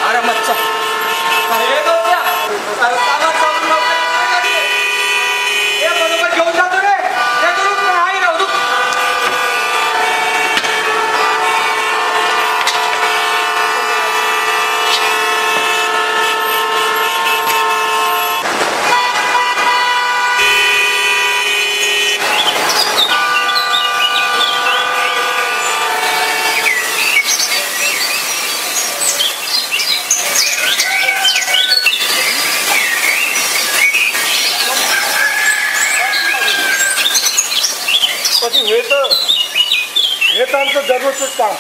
आरामात चाल. बरोबर घेऊन जातो रे. नाही राहू. हे तर आमचं दररोजच काम.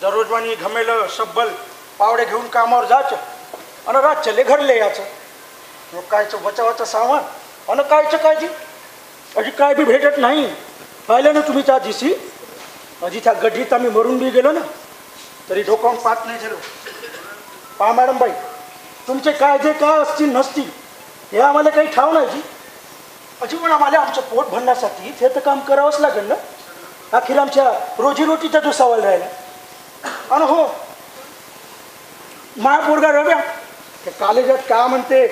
दररोज वाणी घमेलं शब्बल पावडे घेऊन कामावर जायचं आणि रातच्याले घरले यायचं. मग कायचं बचावाचं सामान आणि कायचं काळजी अशी काय बी भेटत नाही. पाहिलं ना तुम्ही त्या दिवशी अजी त्या गड्डीत आम्ही मरून बी गेलो ना तरी डोकावून पाहत नाही झालो. पहा मॅडम बाई, तुमचे काय जे काय असतील नसतील हे आम्हाला काही ठाव नाही जी. अशी पण आम्हाला आमचं पोट भरण्यासाठी ते तर काम करावंच लागेल ना. अखेर आमच्या रोजीरोटीचा जो सवाल राहिला. आणि हो, माया पोरगा रव्या ते कॉलेजात का म्हणते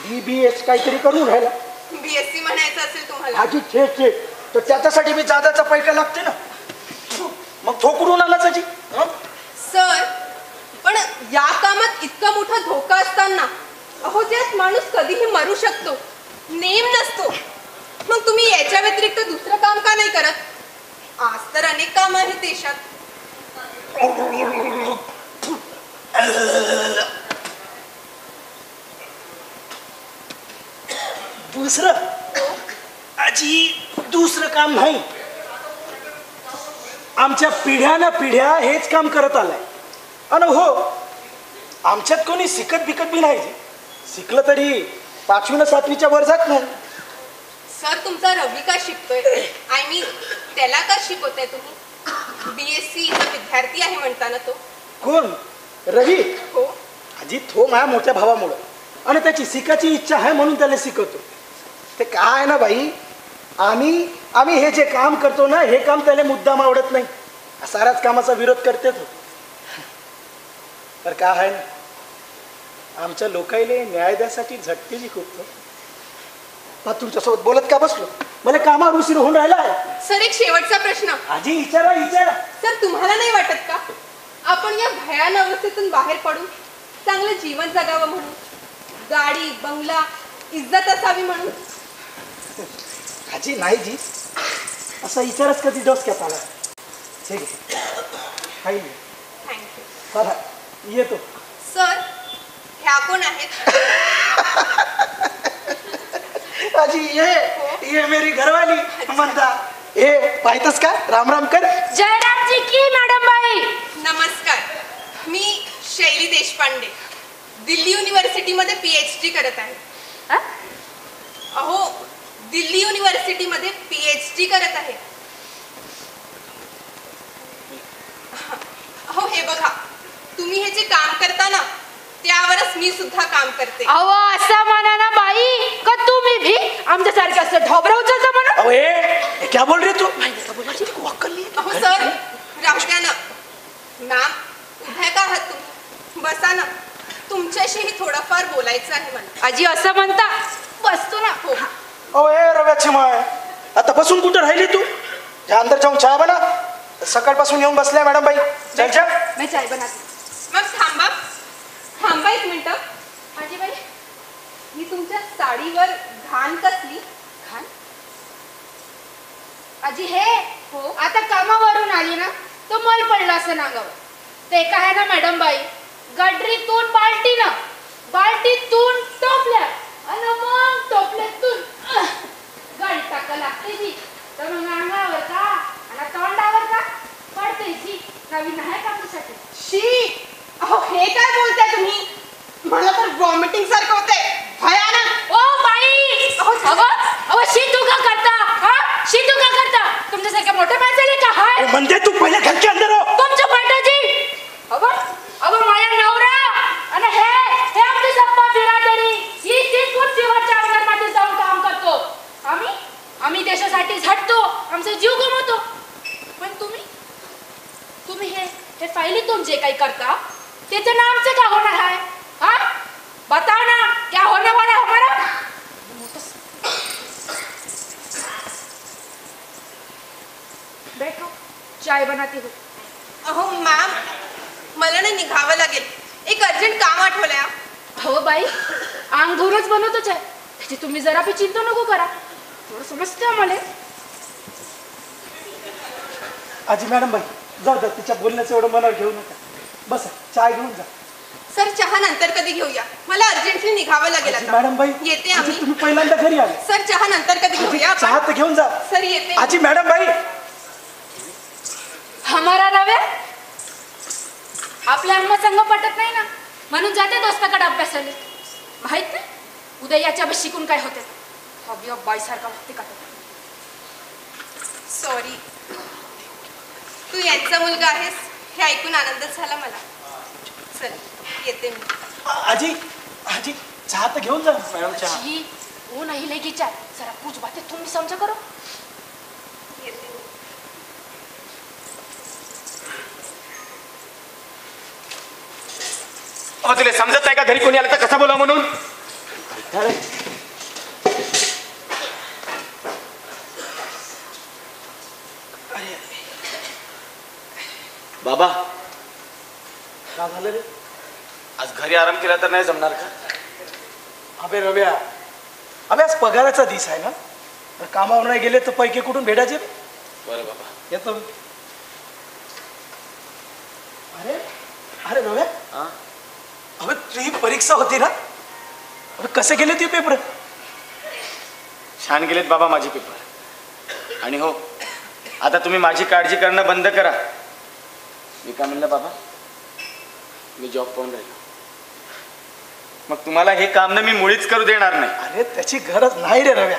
BBS काहीतरी करून राहिला. BSc म्हणायचं असेल तुम्हाला. आजी छे तर त्याच्यासाठी मी जादाचा पैका लागते ना. मग ठोकरून आलाच आजी. सर पण या कामात इतका मोठा धोका असताना अहो त्यात माणूस कधीही मरू शकतो, नेम नसतो. मग तुम्ही याच्या व्यतिरिक्त दुसरं काम का नाही करत? आज तर अनेक काम आहेत देशात. दुसरं आजी दुसरं काम नाही. आमच्या पिढ्यानं पिढ्या हेच काम करत आलाय. आणि हो आमच्यात कोणी शिकत बिकत बी नाही. शिकलं तरी 5वी न 7वीच्या वर जात नाही. सर तुमचा रवी का शिकतोय? आय मीन त्याला का शिकवताय तुम्ही? BSc चा विद्यार्थी आहे म्हणता ना तो. कोण? रवी? हो. आजी तो माझ्या मोठ्या भावामुळं आणि त्याची शिकायची इच्छा आहे म्हणून त्याला शिकवतो. ते काय आहे ना बाई, आम्ही हे जे काम करतो ना हे काम त्याला मुद्दाम आवडत नाही. साऱ्याच कामाचा विरोध करते तो. तर काय आहे ना आमच्या लोकायले न्याय द्यासाठी झटकेची खूप. तुमच्यासोबत बोलत का बसलो? मला कामावर उशीर होऊन राहिला आहे. सर एक शेवटचा प्रश्न. आजी विचारा. सर तुम्हाला नाही वाटत का आपण या भयान अवस्थेतून बाहेर पडून चांगलं जीवन जगावं म्हणून, गाडी बंगला इज्जत असावी म्हणून? आजी नाही जी, असा विचारच कधी डोसक्यात आला. ठीक आहे काही नाही. थँक्यू. चला येतो. सर ह्या कोण आहेत? आजी ये मेरी घरवाली म्हणता. ए पाहतस का? राम राम कर. जयरामजी की मॅडम बाई. नमस्कार, मी शैली देशपांडे दिल्ली युनिव्हर्सिटीमध्ये PhD करत आहे. अहो दिल्ली युनिव्हर्सिटीमध्ये PhD करत आहे. अहो हे बघा, तुम्ही हे जे काम करता ना त्यावरच मी सुद्धा काम करते. अहो असं म्हणा ना बाई का तुम्ही भी आमच्यासारखे असं ढोबरा उचलता म्हणून. अरे क्या बोल रही तू? अहो सर राहू द्या ना. मॅम उभ्या का आहात तुम्ही? बसा ना, तुमच्याशीही थोडंफार बोलायचं आहे मला. आजी असं म्हणता बसतो ना. हो. अरे रव्याची माय, आता बसून कुठं राहिली तू? त्या अंदर जाऊन चहा बना. सकाळपासून येऊन बसल्या मॅडम बाई. चल मी चाय बनाते. मग थांबा एक मिनिट. आजी बाई ही तुमच्या साडीवर घाण कसली? घाण? आजी हे हो आता कामावरून आली ना तो मल पडला असं नागावर. ते काय आहे ना मॅडम बाई, गडरीतून बाल्टीतून टोपल्या आणि मग टोपल्यातून गाडी टाका लागते जी. तर मग अंगावर का आणि तोंडावर का पडते जी. नवीन आहे का तुझ्यासाठी? शी अहो हे काय बोलताय तुम्ही? मला तर व्हॉमिटिंग सारखं होतंय भयानक. ओ बाई अहो शी तू का करता? हा शी तू का करता? तुमच्यासारख्या मोठ्या माणसाले का हाय म्हणते तू पहिले घरचे अंदर हो. तुमच्या पाठाजी. अगं माझ्या नवरा आणि हे आमची सप्पा बिरादरी ही 3 फूट जीवाच्या अंगणामध्ये जाऊन काम करतो. आम्ही देशासाठी झटतो, आमचा जीव गमवतो. पण तुम्ही हे फाईलीतून जे काही करता त्याचं नाम आमचं का होणार आहे? हा बताओ ना क्या होने वाला है हमारा? बैठो चाय बनाती हूँ. अहो मॅम मला ना निघावं लागेल. एक अर्जंट काम आठवलंय. हो बाई अंग धरूनच बनवतोच आहे. त्याची तुम्ही जरा बी चिंता नको करा. थोडं समजते आम्हाला. आजी मॅडम बाई जाऊ द्या, तिच्या बोलण्याचं एवढं मनावर घेऊ नका. बस चाय घेऊन जा. सर चहा नंतर कधी घेऊया? मला अर्जंटली निघावं लागेल आजी आता. मॅडम बाई येते आजी, आम्ही. तुम्ही पहिल्यांदा घरी आले. सर चहा नंतर कधी घेऊया चहा आपण? तर घेऊन जा. सर येते. आजी मॅडम बाई हमारा नव्हे आपल्या अम्मा संग पटत नाही ना म्हणून जाते दोस्ताकडे अभ्यासाला. माहित नाही उद्या याच्या अभ्यास शिकून काय होते. हॉबी ऑफ बाय सारखा वाटते का? सॉरी. तू यांचा मुलगा आहेस हे ऐकून आनंद झाला मला. चल येते मी. आजी चहा तर घेऊन जा मॅडम. चहा वो नहीं लेगी चाय. जरा कुछ बातें तुम भी समझा करो. येते मी. अहो तुला समजत नाही का घरी कोणी आलं तर कसा बोला म्हणून? बाबा का झालं रे? आज घरी आराम केला तर नाही जमणार का? अबे रव्या, अबे आज पगाराचा दिस आहे ना, तर कामावर नाही गेले तर पैके कुठून भेटायचे? बरं बाबा येतो मी. अरे अरे रव्या, हा अबे तुझी परीक्षा होती ना, अबे कसे गेले ते पेपर? छान गेलेत बाबा माझे पेपर. आणि हो, आता तुम्ही माझी काळजी करणं बंद करा. मी काय म्हणलं बाबा, मी जॉब पाहून राहिलो. मग तुम्हाला हे काम ना मी मुळीच करू देणार नाही. अरे त्याची गरज नाही रे रव्या,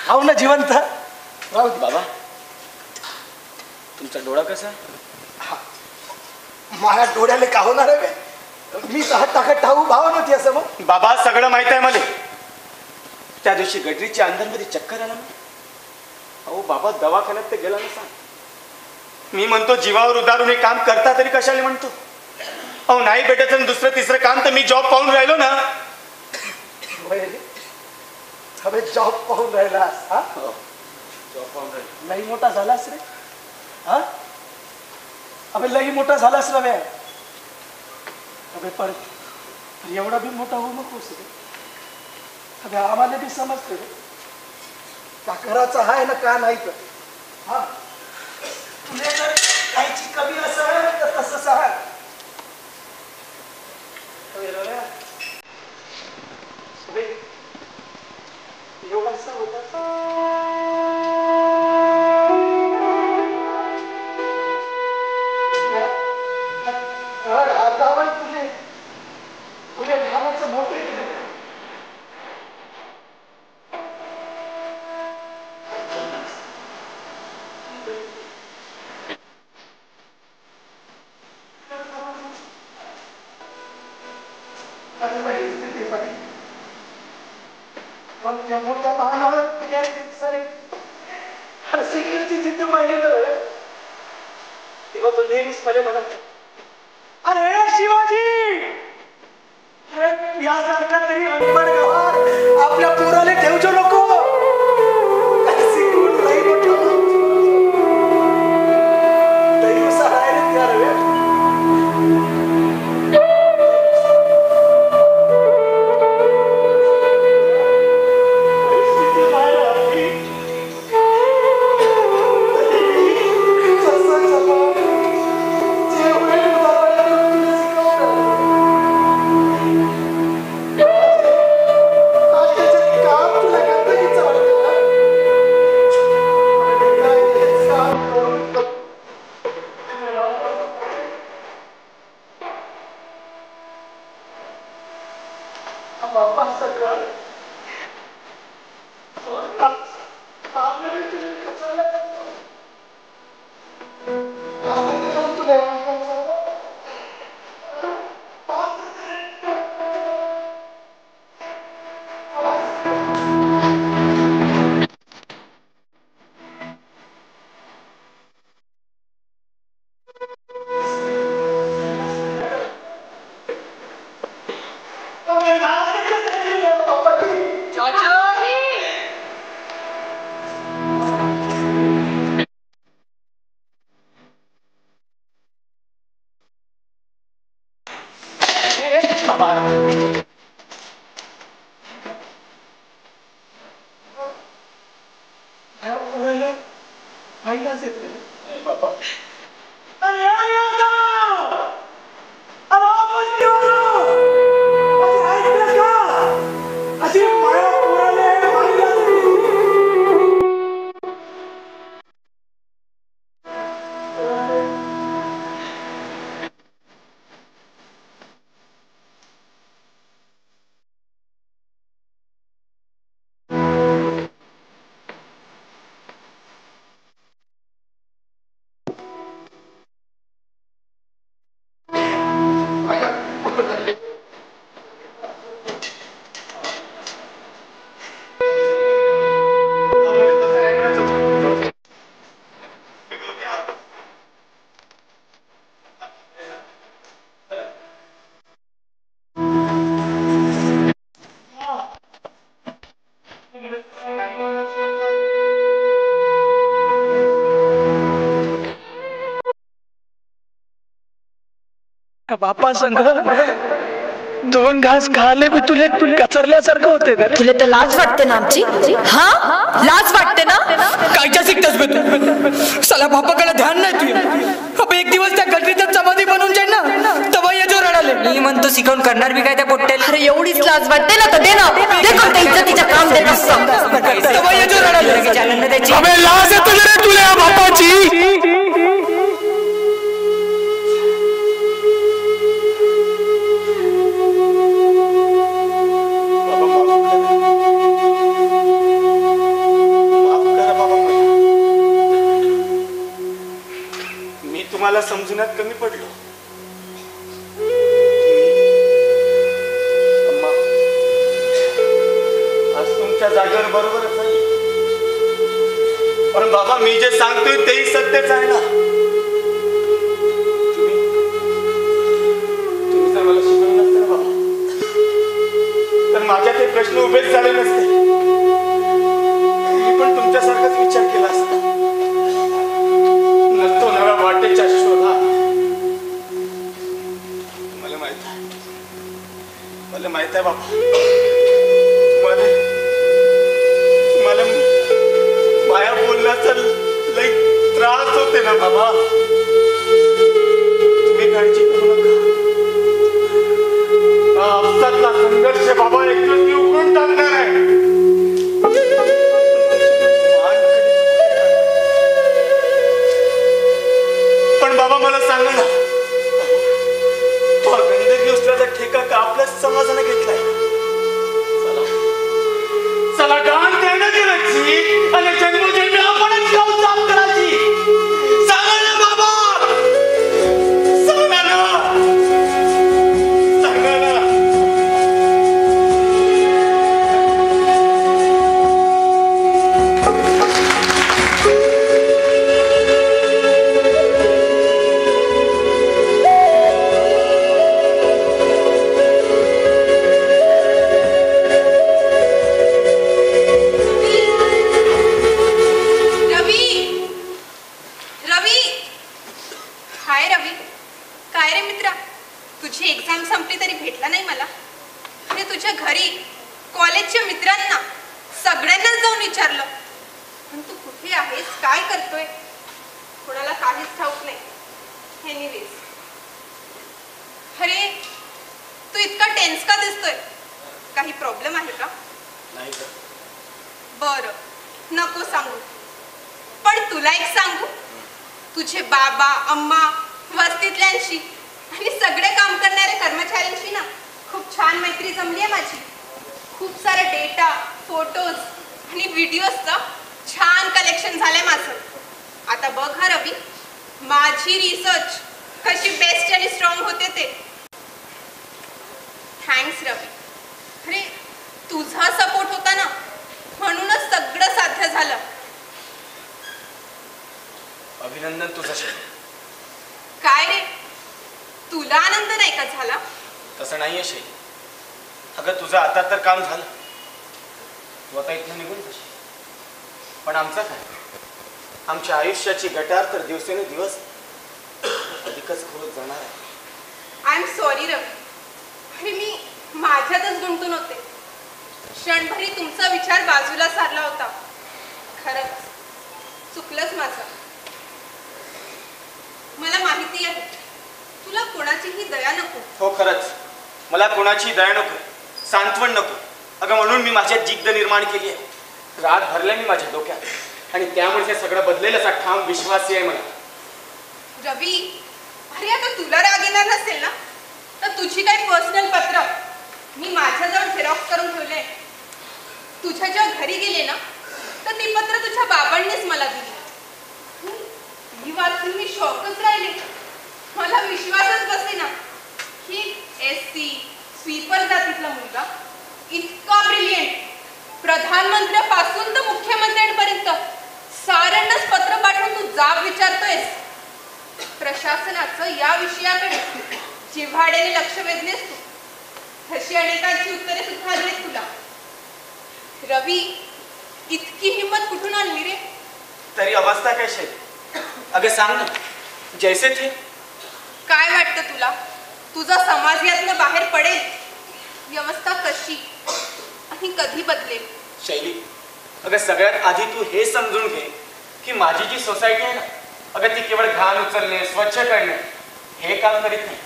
आहो ना जिवंत राहू दे. बाबा तुमचा डोळा कसा? माझ्या डोळ्याला का होणार आहे? मी हात टाकत ठाऊ भाव नव्हती असं मग. बाबा सगळं माहित आहे मला. त्या दिवशी गटरीच्या अंधारमध्ये चक्कर आला ना. अहो बाबा दवाखान्यात ते गेला ना सांग. मी म्हणतो जीवावर उदारून हे काम करता तरी कशाला म्हणतो. अहो नाही भेटत दुसरं तिसरं काम तर मी जॉब पाहून राहिलो ना. अबे जॉब पाहून राहिलास? हा जॉब पाहून राहिलो. लई मोठा झालास रे. हा अबे लई मोठा झालास रव्या. अबे परत एवढा बी मोठा होऊ नकोस रे. अबे आम्हाला बी समजते रे का करायचं आहे ना का नाही तर. हा तुला जर काहीची कमी असेल तर तसंच आहे. अबे रव्या, अबे एवढासा होता. अरे शिवाजी, यासारखा तरी अनपढ गवार आपल्या पोराला ठेवજો नको. बाप्पा संग 2 घास खाले मी तुले कचरल्यासारखं होते ना. तुला तर लाज वाटते ना आमची? हा लाज वाटते ना? कायच्या शिकतेस बे तू? साला बापाकडे ध्यान नाही तू. अब एक दिवस त्या गटरीचं समाधी बनून जाईल ना तेव्हा ये जो रडाले. मी म्हणतो शिकवून करणार बी काय त्या पोट्ट्याला? अरे एवढीच लाज वाटते ना तर दे ना, दे कोणत्या इज्जतीचं काम देत असतं. तेव्हा ये जो रडाले. जिंदगीची आनंद त्याची. अबे लाज येते रे तुला बापाची. तुम्हाला समजण्यात कमी पडलो. अम्मा आज तुमच्या जागेवर बरोबरच आहे, पण बाबा मी जे सांगतोय तेही सत्यच आहे ना. तुम्ही जर मला शिकवलं नसतं ना बाबा तर माझ्यात हे प्रश्न उभेच झाले नसते. मी पण तुमच्यासारखाच विचार केला असता. नसतो नव्या वाटेच्या शोधात. मला माहित आहे बाबा, तुम्हाला माया बोलण्याचा लई त्रास होते ना बाबा. तुम्ही काळजी करू नका. आपसातला संघर्ष बाबा एक दिवस मी उकळून टाकणार आहे. पण बाबा मला सांगा ना, गंदगी उचलाचा ठेका का आपल्याच समाजाने घेतलाय? चला गाण देणं करायची आणि जन्मोजन्मी आपणच गाव साफ करायची. सांगा ना बाबा, सांगा ना, सांगा ना. अभिनंदन तुझं शेत. काय रे, तुला आनंद नाही का झाला? तसं नाहीये शै. अगं तुझं आता तर काम झालं, तू आता इथनं निघून जाशील. पण आमचं काय? आमच्या आयुष्याची गटार तर दिवसेंदिवस अधिकच खोल जाणार आहे. आय एम सॉरी रवी, अरे मी माझ्यातच गुंतून होते. क्षणभरी तुमचा विचार बाजूला सारला होता. खरंच चुकलंच माझं. मला माहिती आहे तुला कोणाचीही दया नको. हो खरंच, मला कोणाची दया नको, सांत्वन नको. अगं म्हणून मी माझ्यात जिद्द निर्माण केली आहे. रात भरले मी माझ्या डोक्यात आणि त्यामुळे हे सगळं बदलेल असा ठाम विश्वास आहे मला. रवी, अरे आता तुला राग येणार नसेल ना तर तुझी काही पर्सनल पत्र मी माझ्याजवळ झेरॉक्स करून ठेवले. तुझ्या जेव्हा घरी गेले ना तर ती पत्र तुझ्या बाबांनीच मला दिली. ही वाचून मी शॉकच राहिले. मला विश्वासच बसे ना की SC स्वीपर जातीतला मुलगा इतका ब्रिलियंट, प्रधानमंत्र्यापासून तर मुख्यमंत्र्यांपर्यंत साऱ्यांनाच पत्र पाठवून तू जाब विचारतोयस. प्रशासनाचं या विषयाकडे जिव्हाळ्याने लक्ष वेधलेस तू. तशी अनेकांची उत्तरे सुद्धा आलीत तुला. रवी, इतकी हिंमत कुठून आणली रे? तरी अवस्था काय शेत? अगं सांग ना, जैसे थे. काय वाटतं तुला? तुझा समाज यातनं बाहेर पडेल, व्यवस्था कशी आणि कधी बदलेल? शैली, अगं सगळ्यात आधी तू हे समजून घे की माझी जी सोसायटी आहे ना, अगं ती केवळ घाण उचलणे, स्वच्छ करणे हे काम करीत नाही,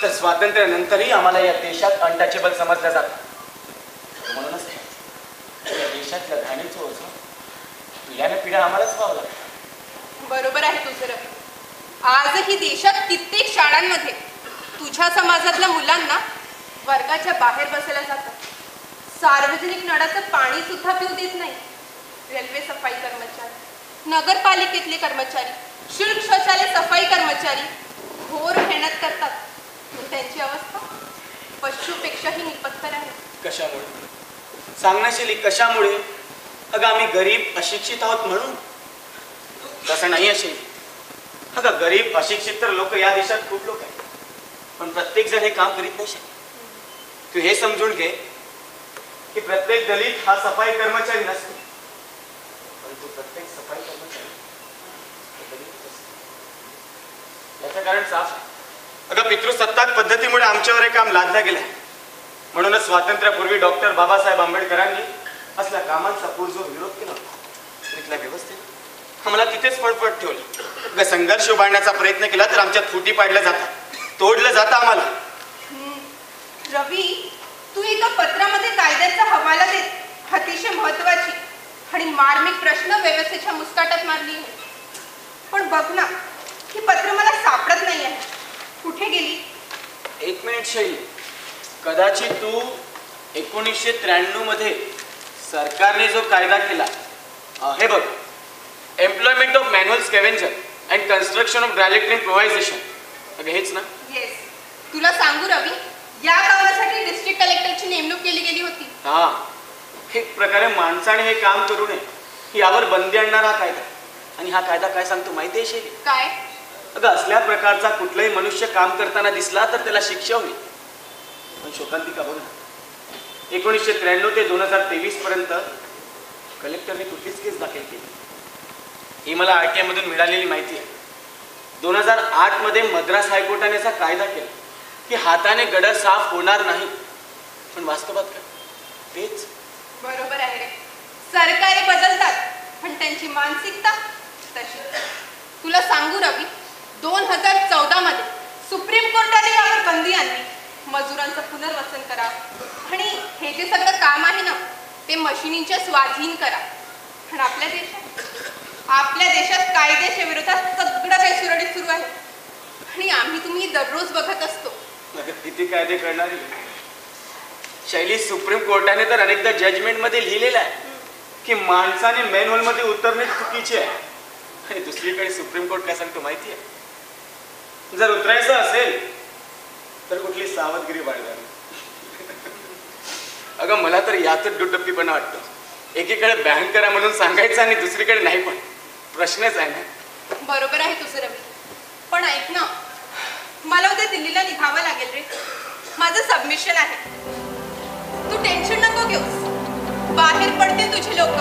तर स्वातंत्र्यानंतरही आम्हाला या देशात अनटचेबल समजलं जातं. म्हणूनच या देशातल्या घाणीचं ओझं पिढ्याने पिढ्या आम्हालाच व्हावं लागतं. बरोबर आहे तुझं रवी. आजही देशात कित्येक शाळांमध्ये तुझ्या समाजातल्या मुलांना वर्गाच्या बाहेर बसायला जातात. सार्वजनिक नळाचं पाणी सुद्धा पिऊ देत नाही. रेल्वे सफाई कर्मचारी, नगरपालिकेतले कर्मचारी, शुल्क शौचालय सफाई कर्मचारी घोर मेहनत करतात. पण त्यांची अवस्था पशुपेक्षाही निपत्तर आहे. कशामुळे? सांगण्याशी कशामुळे? अगं आम्ही गरीब अशिक्षित आहोत म्हणून? तसं नाही असेल. अगं गरीब अशिक्षित तर लोक या देशात खूप लोक आहेत, पण प्रत्येक जण हे काम करीत नाही. तू हे समजून घे की प्रत्येक दलित हा सफाई कर्मचारी नसतो, परंतु प्रत्येक सफाई कर्मचारी दलितच असतो. याचं कारण साफ आहे. अगं पितृसत्ताक पद्धतीमुळे आमच्यावर हे काम लादलं गेलंय. म्हणूनच स्वातंत्र्यापूर्वी डॉक्टर बाबासाहेब आंबेडकरांनी असल्या कामांचा पुरजोर विरोध केला. इथल्या व्यवस्थेत आम्हाला तिथेच फडफड ठेवलं. संघर्ष उभारण्याचा प्रयत्न केला तर आमच्यात फुटी पाडल्या जातात, तोडलं जातं आम्हाला. रवी, तू एका पत्रामध्ये कायद्याचा हवाला देत अतिशय महत्वाची आणि मार्मिक प्रश्न व्यवस्थेच्या मुस्काटात मारली आहे. पण बघ ना, ही पत्र मला सापडत नाही आहे. कुठे गेली? एक मिनिट शैली, कदाचित तू 1993 मध्ये सरकारने जो कायदा केला, हे बघ, employment of manual scavenger and construction of dialect improvisation, अगं हेच ना? येस. तुला सांगू रवी, या कामासाठी डिस्ट्रिक्ट कलेक्टरची नेमणूक केली गेली होती. हा, एक प्रकारे माणसाने हे काम करू नये यावर बंदी आणणारा हा कायदा. आणि हा कायदा काय सांगतो माहिती आहे शैली? काय? अगं असल्या प्रकारचा कुठलाही मनुष्य काम करताना दिसला तर त्याला शिक्षा होईल. पण शोकांतिका बघ ना, 1993 ते 2023 पर्यंत कलेक्टरने कुठलीच केस दाखल केली. ही मला RTI मधून मिळालेली माहिती आहे. 2008 मध्ये मद्रास हायकोर्टाने असा कायदा केला की हाताने गडर साफ होणार नाही. पण वास्तवात काय तेच. बरोबर आहे रे. सरकारे बदलतात पण त्यांची मानसिकता तशी. तुला सांगू रवी, 2014 मध्ये सुप्रीम कोर्टाने यावर बंदी आणली. मजुरांचं पुनर्वसन करा आणि हे जे सगळं काम आहे ना ते मशिनींच्या स्वाधीन करा. पण आपल्या देशात कायद्याच्या विरोधात सगळं काही सुरळीत सुरू आहे. आणि आम्ही तुम्ही दररोज बघत असतो. किती कायदे करणारी शैली. सुप्रीम कोर्टाने तर अनेकदा जजमेंट मध्ये लिहिलेलं आहे की माणसाने मेन होल मध्ये उतरणे चुकीचे आहे. आणि दुसरीकडे सुप्रीम कोर्ट काय सांगतो माहिती आहे? जर उतरायचं असेल तर कुठली सावधगिरी बाळगावी. अगं मला तर यातच दुटप्पीपणा वाटतो. एकीकडे बॅन करा म्हणून सांगायचं आणि दुसरीकडे नाही. पण प्रश्नच आहे ना. बरोबर आहे तुझं रवी. पण ऐक ना, मला उद्या दिल्लीला निघावं लागेल रे. माझं सबमिशन आहे. तू टेन्शन नको घेऊस. बाहेर पडते तुझी लोक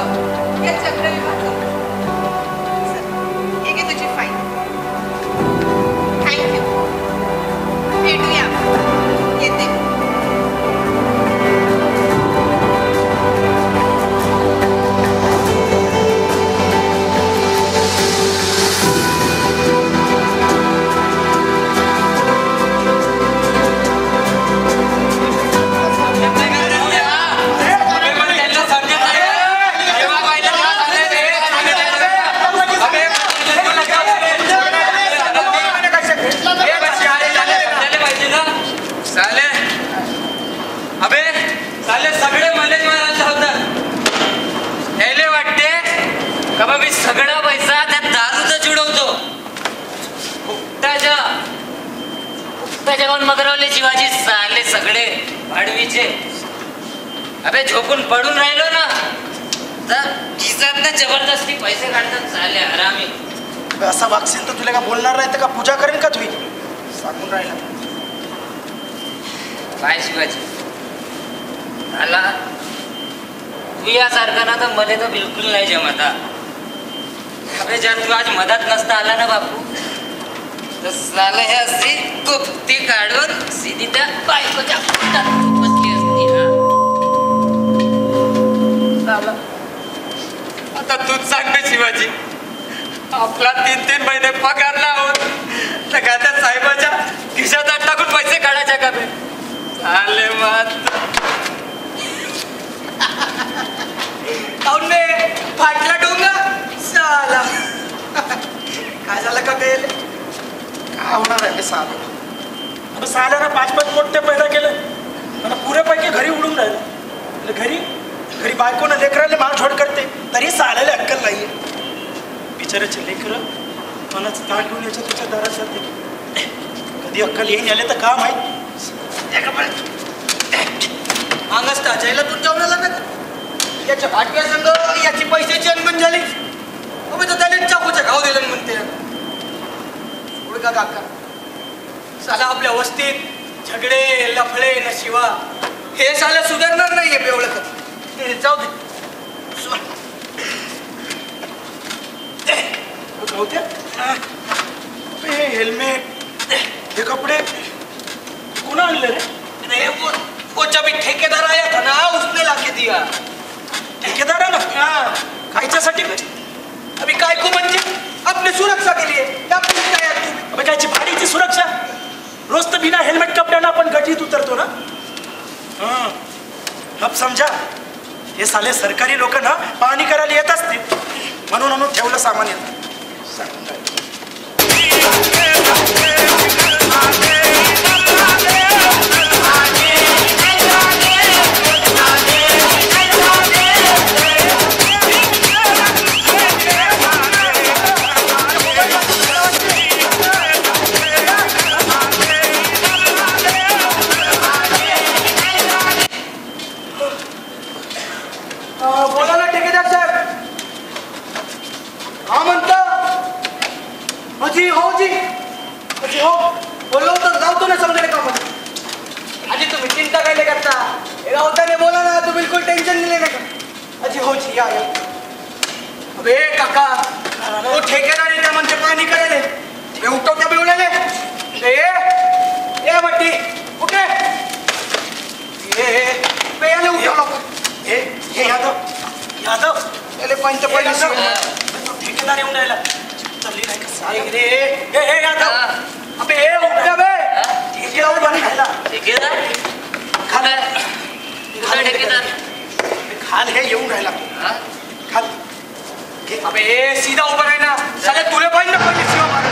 या चक्रव्यूहातून. हे घे तुझी फाईल. थँक्यू. भेटूया. येते. सगळा पैसा त्या दारूचा चिडवतो. फुकटाच्या कोण मगरवले जीवाची साले सगळे भाडवीचे. अबे झोपून पडून राहिलो ना तर खिसात ना जबरदस्ती पैसे काढतात साले हरामी. असा वागशील तर तुला का बोलणार नाही तर का पूजा करेन का तुम्ही? सांगून राहिला काय शिवाजी आला तू यासारखा ना तर मध्ये तर बिलकुल नाही जमता. अबे जर तू आज मदत नसता आला ना बापू साला हे अशी गुप्ती काढून सीधी त्या बायकोच्या पोटात बसली असती ना. साला आता तूच सांग ना शिवाजी, आपला 3-3 महिने पगार ना होत तर का त्या साहेबाच्या खिशात हात टाकून पैसे काढायचे का बे? चाले काऊन बे फाटला डोंगा साला. काय झालं का बेल? काय होणार आहे साला? साल्यानं 5-5 मोठे पैदा केले आणि पुरेपैकी घरी उडून राहिलं. घरी बायकोनं लेकराले मारझोड करते तरी साल्याला अक्कल नाहीये. बिचाराचे लेकरं मनाचं ताट घेऊन याच्या तुझ्या दारात जाते. कधी अक्कल येईन आले तर का माहीत. अंगच टाचायला तुमच्या उन्हाला ना याच्या भाटव्या संघ याची पैशाची अनबन झाली. अबे तर त्याने चाकूच्या घाव दिलं म्हणते. का काका साला आपल्या वस्तीत झगडे लफडे न शिवा हे साला सुधारणार नाहीये बेवळत. जाऊ दे. हे हेल्मेट हे कपडे कोणा आणले रे? वो जब ठेकेदार आया था ना उसने लाके दिया. ठेकेदार आहे ना कायच्यासाठी? अभी काय को म्हणजे आपली सुरक्षा के लिए. अबे कायची भाडीची सुरक्षा? रोज तर बिना हेल्मेट कपड्यानं आपण गटीत उतरतो ना. अब समजा हे साले सरकारी लोक ना पाहणी करायला येत असतील म्हणून आणून ठेवलं सामान येतं. बोला ना ठेकेदार साहेब. हा म्हणता अजी हो बोललो तर जाऊतो ना समजेल का मध्ये. अजी तुम्ही चिंता काय नाही करता. रावताने बोला ना तू बिलकुल टेन्शन नाही नका. अजी हो जी या. अबे काका तो ठेकेदार येते म्हणते पाणी करायला उठवत्या बिवल्याने. ए बट्टी कुठे याले उठव. हे यादव त्याले पंच पडले. ठेकेदार येऊन राहिला. चालली नाही का साहेब रे? हे यादव अबे हे उठ्या बे. ठेकेदार बन खायला खाल हे येऊन राहिला. खाल अबे सीधा उभा राही ना. सगळे तुले पाहिजे ना पहिले शिवा मार.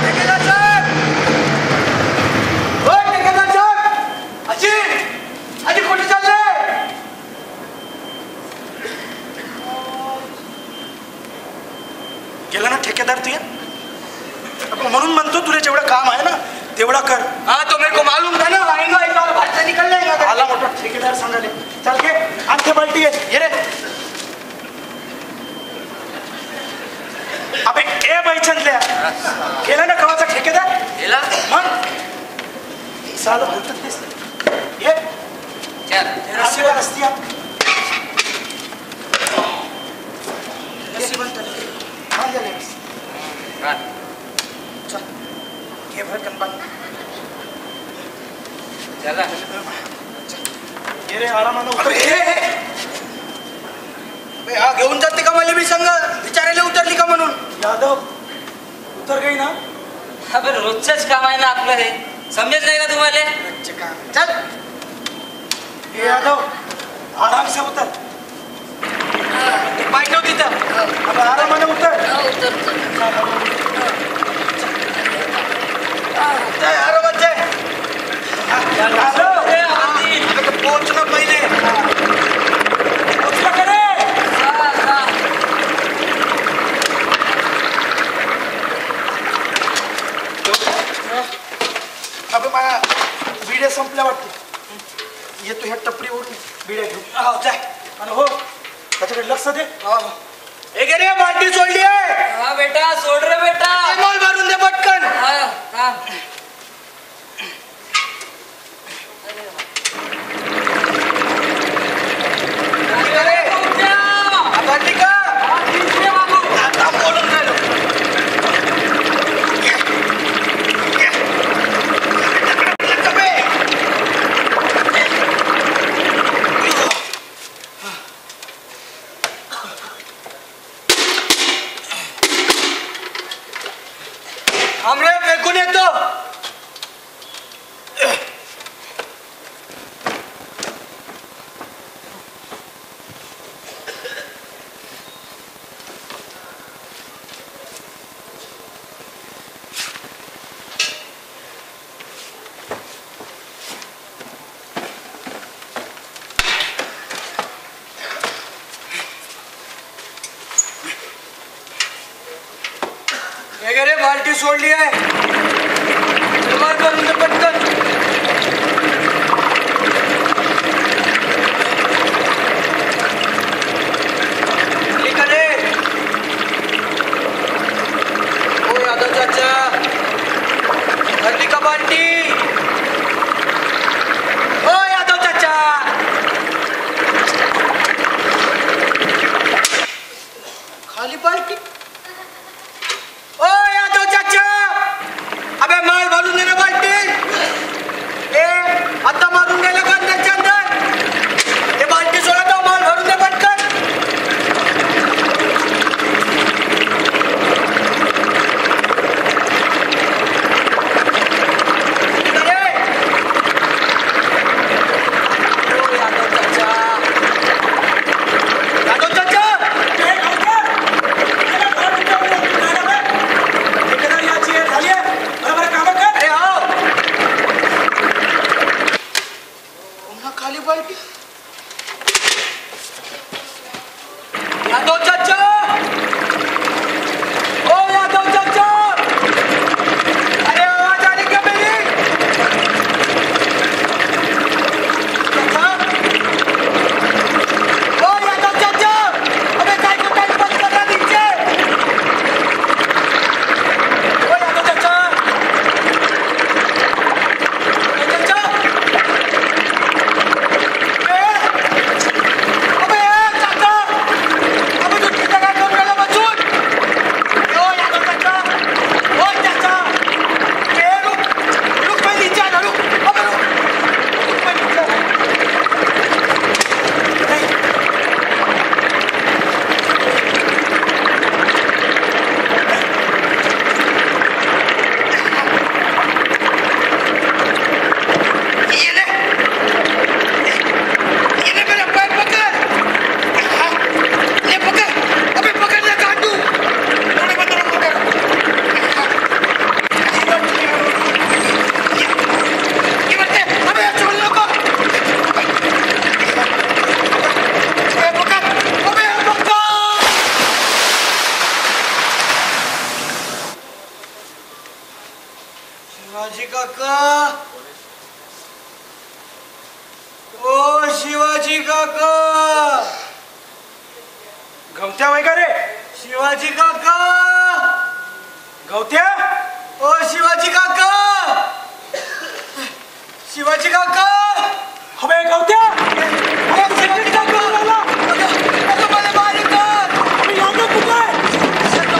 ठेकेदार साहेब अजी कुठे चालले? गेला ना ठेकेदार तू. म्हणून म्हणतो तुला जेवढं काम आहे ना तेवढा कर. हाँ तो मेरे को मालूम था ना. आएगा एक बार भाषा निकल जाएगा. आला मोठा ठेकेदार सांगाले. चल घे आणखी बाल्टी आहे. ये रे. अबे ए बैचंदल्या गेला ना कवाचा ठेकेदार. गेला मग साला बोलतात दिसलं. ये रस्सीवर रस्ती आप रस्सी बनतात. हाँ झाले चल घे भर कनबान. चला ये रे आरामानं उतर. हा घेऊन जाते का मला बी संग विचारायला उतरली का म्हणून. यादव उतर गई ना. अबे रोजचंच काम आहे ना आपलं हे. समजत नाही का तुम्हाला? चल हे यादव आराम से उतर. पाय ठेव तिथं. अब आरामानं उतर. जाय आरामात जाय. पोहोच ना पहिले. पोचला का रे? अबे माझ्या बिड्या संपल्या वाटते. येतो ह्या टपरीवरून बिड्या घेऊन. जाय. आणि हो त्याच्याकडे लक्ष दे. एक रे बाटली सोडली आहे. हा बेटा सोड रे बेटा. मॉल मारून दे पटकन. हा बाटली का? सोडली आहे रुमाल भरून दे पटकन. रे ओ यादव चाचा भरली का बाल्टी. ओ यादव चाचा खाली बाल्टी. ओ यादव चाचा अबे माल भरून दे ना बाल्टी. ए आता मारून गेलं का त्याच्या अंदर. ते बाल्टी सोडा तो माल भरून दे पटकन. शिवाजी काका ओ शिवाजी काका गवत्या वय का रे. शिवाजी काका गवत्या ओ शिवाजी काका शिवाजी काका अबे गवत्या अरे शिवाजी काका मला मारी कर. मी यादव कुठे आहे. शिवाजी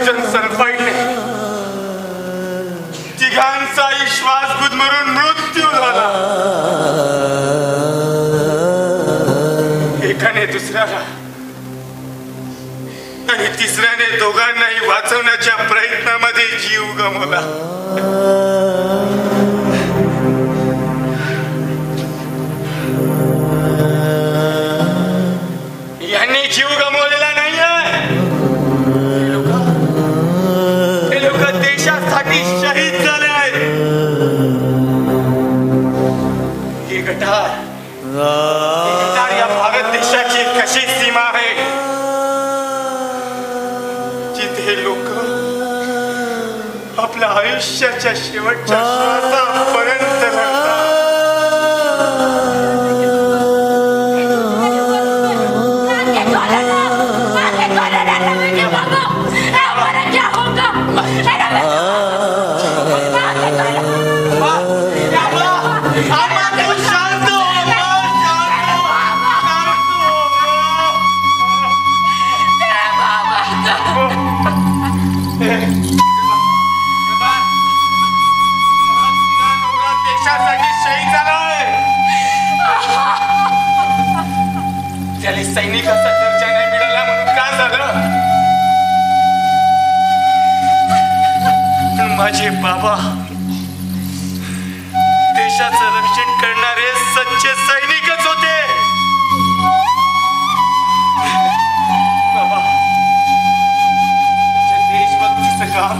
वचन सनपाडले. तिघांचाही श्वास गुदमरून मृत्यू झाला. एकाने दुसऱ्याला आणि तिसऱ्याने दोघांनाही वाचवण्याच्या प्रयत्नामध्ये जीव गमावला. यांनी जीव गमावलेला नाहीये. हे लोक देशासाठी शहीद झाले आहेत. हे गटार या भारत देशाची कशी सीमा आहे जिथे लोक आपल्या आयुष्याच्या शेवटच्या श्वासापर्यंत लढतात. देशासाठी शहीद झालाय. त्याला सैनिकाचा दर्जा नाही मिळाला म्हणून काय झालं. माझे बाबा देशाचं रक्षण करणारे सच्चे सैनिकच होते. बाबा देशभक्तीचं काम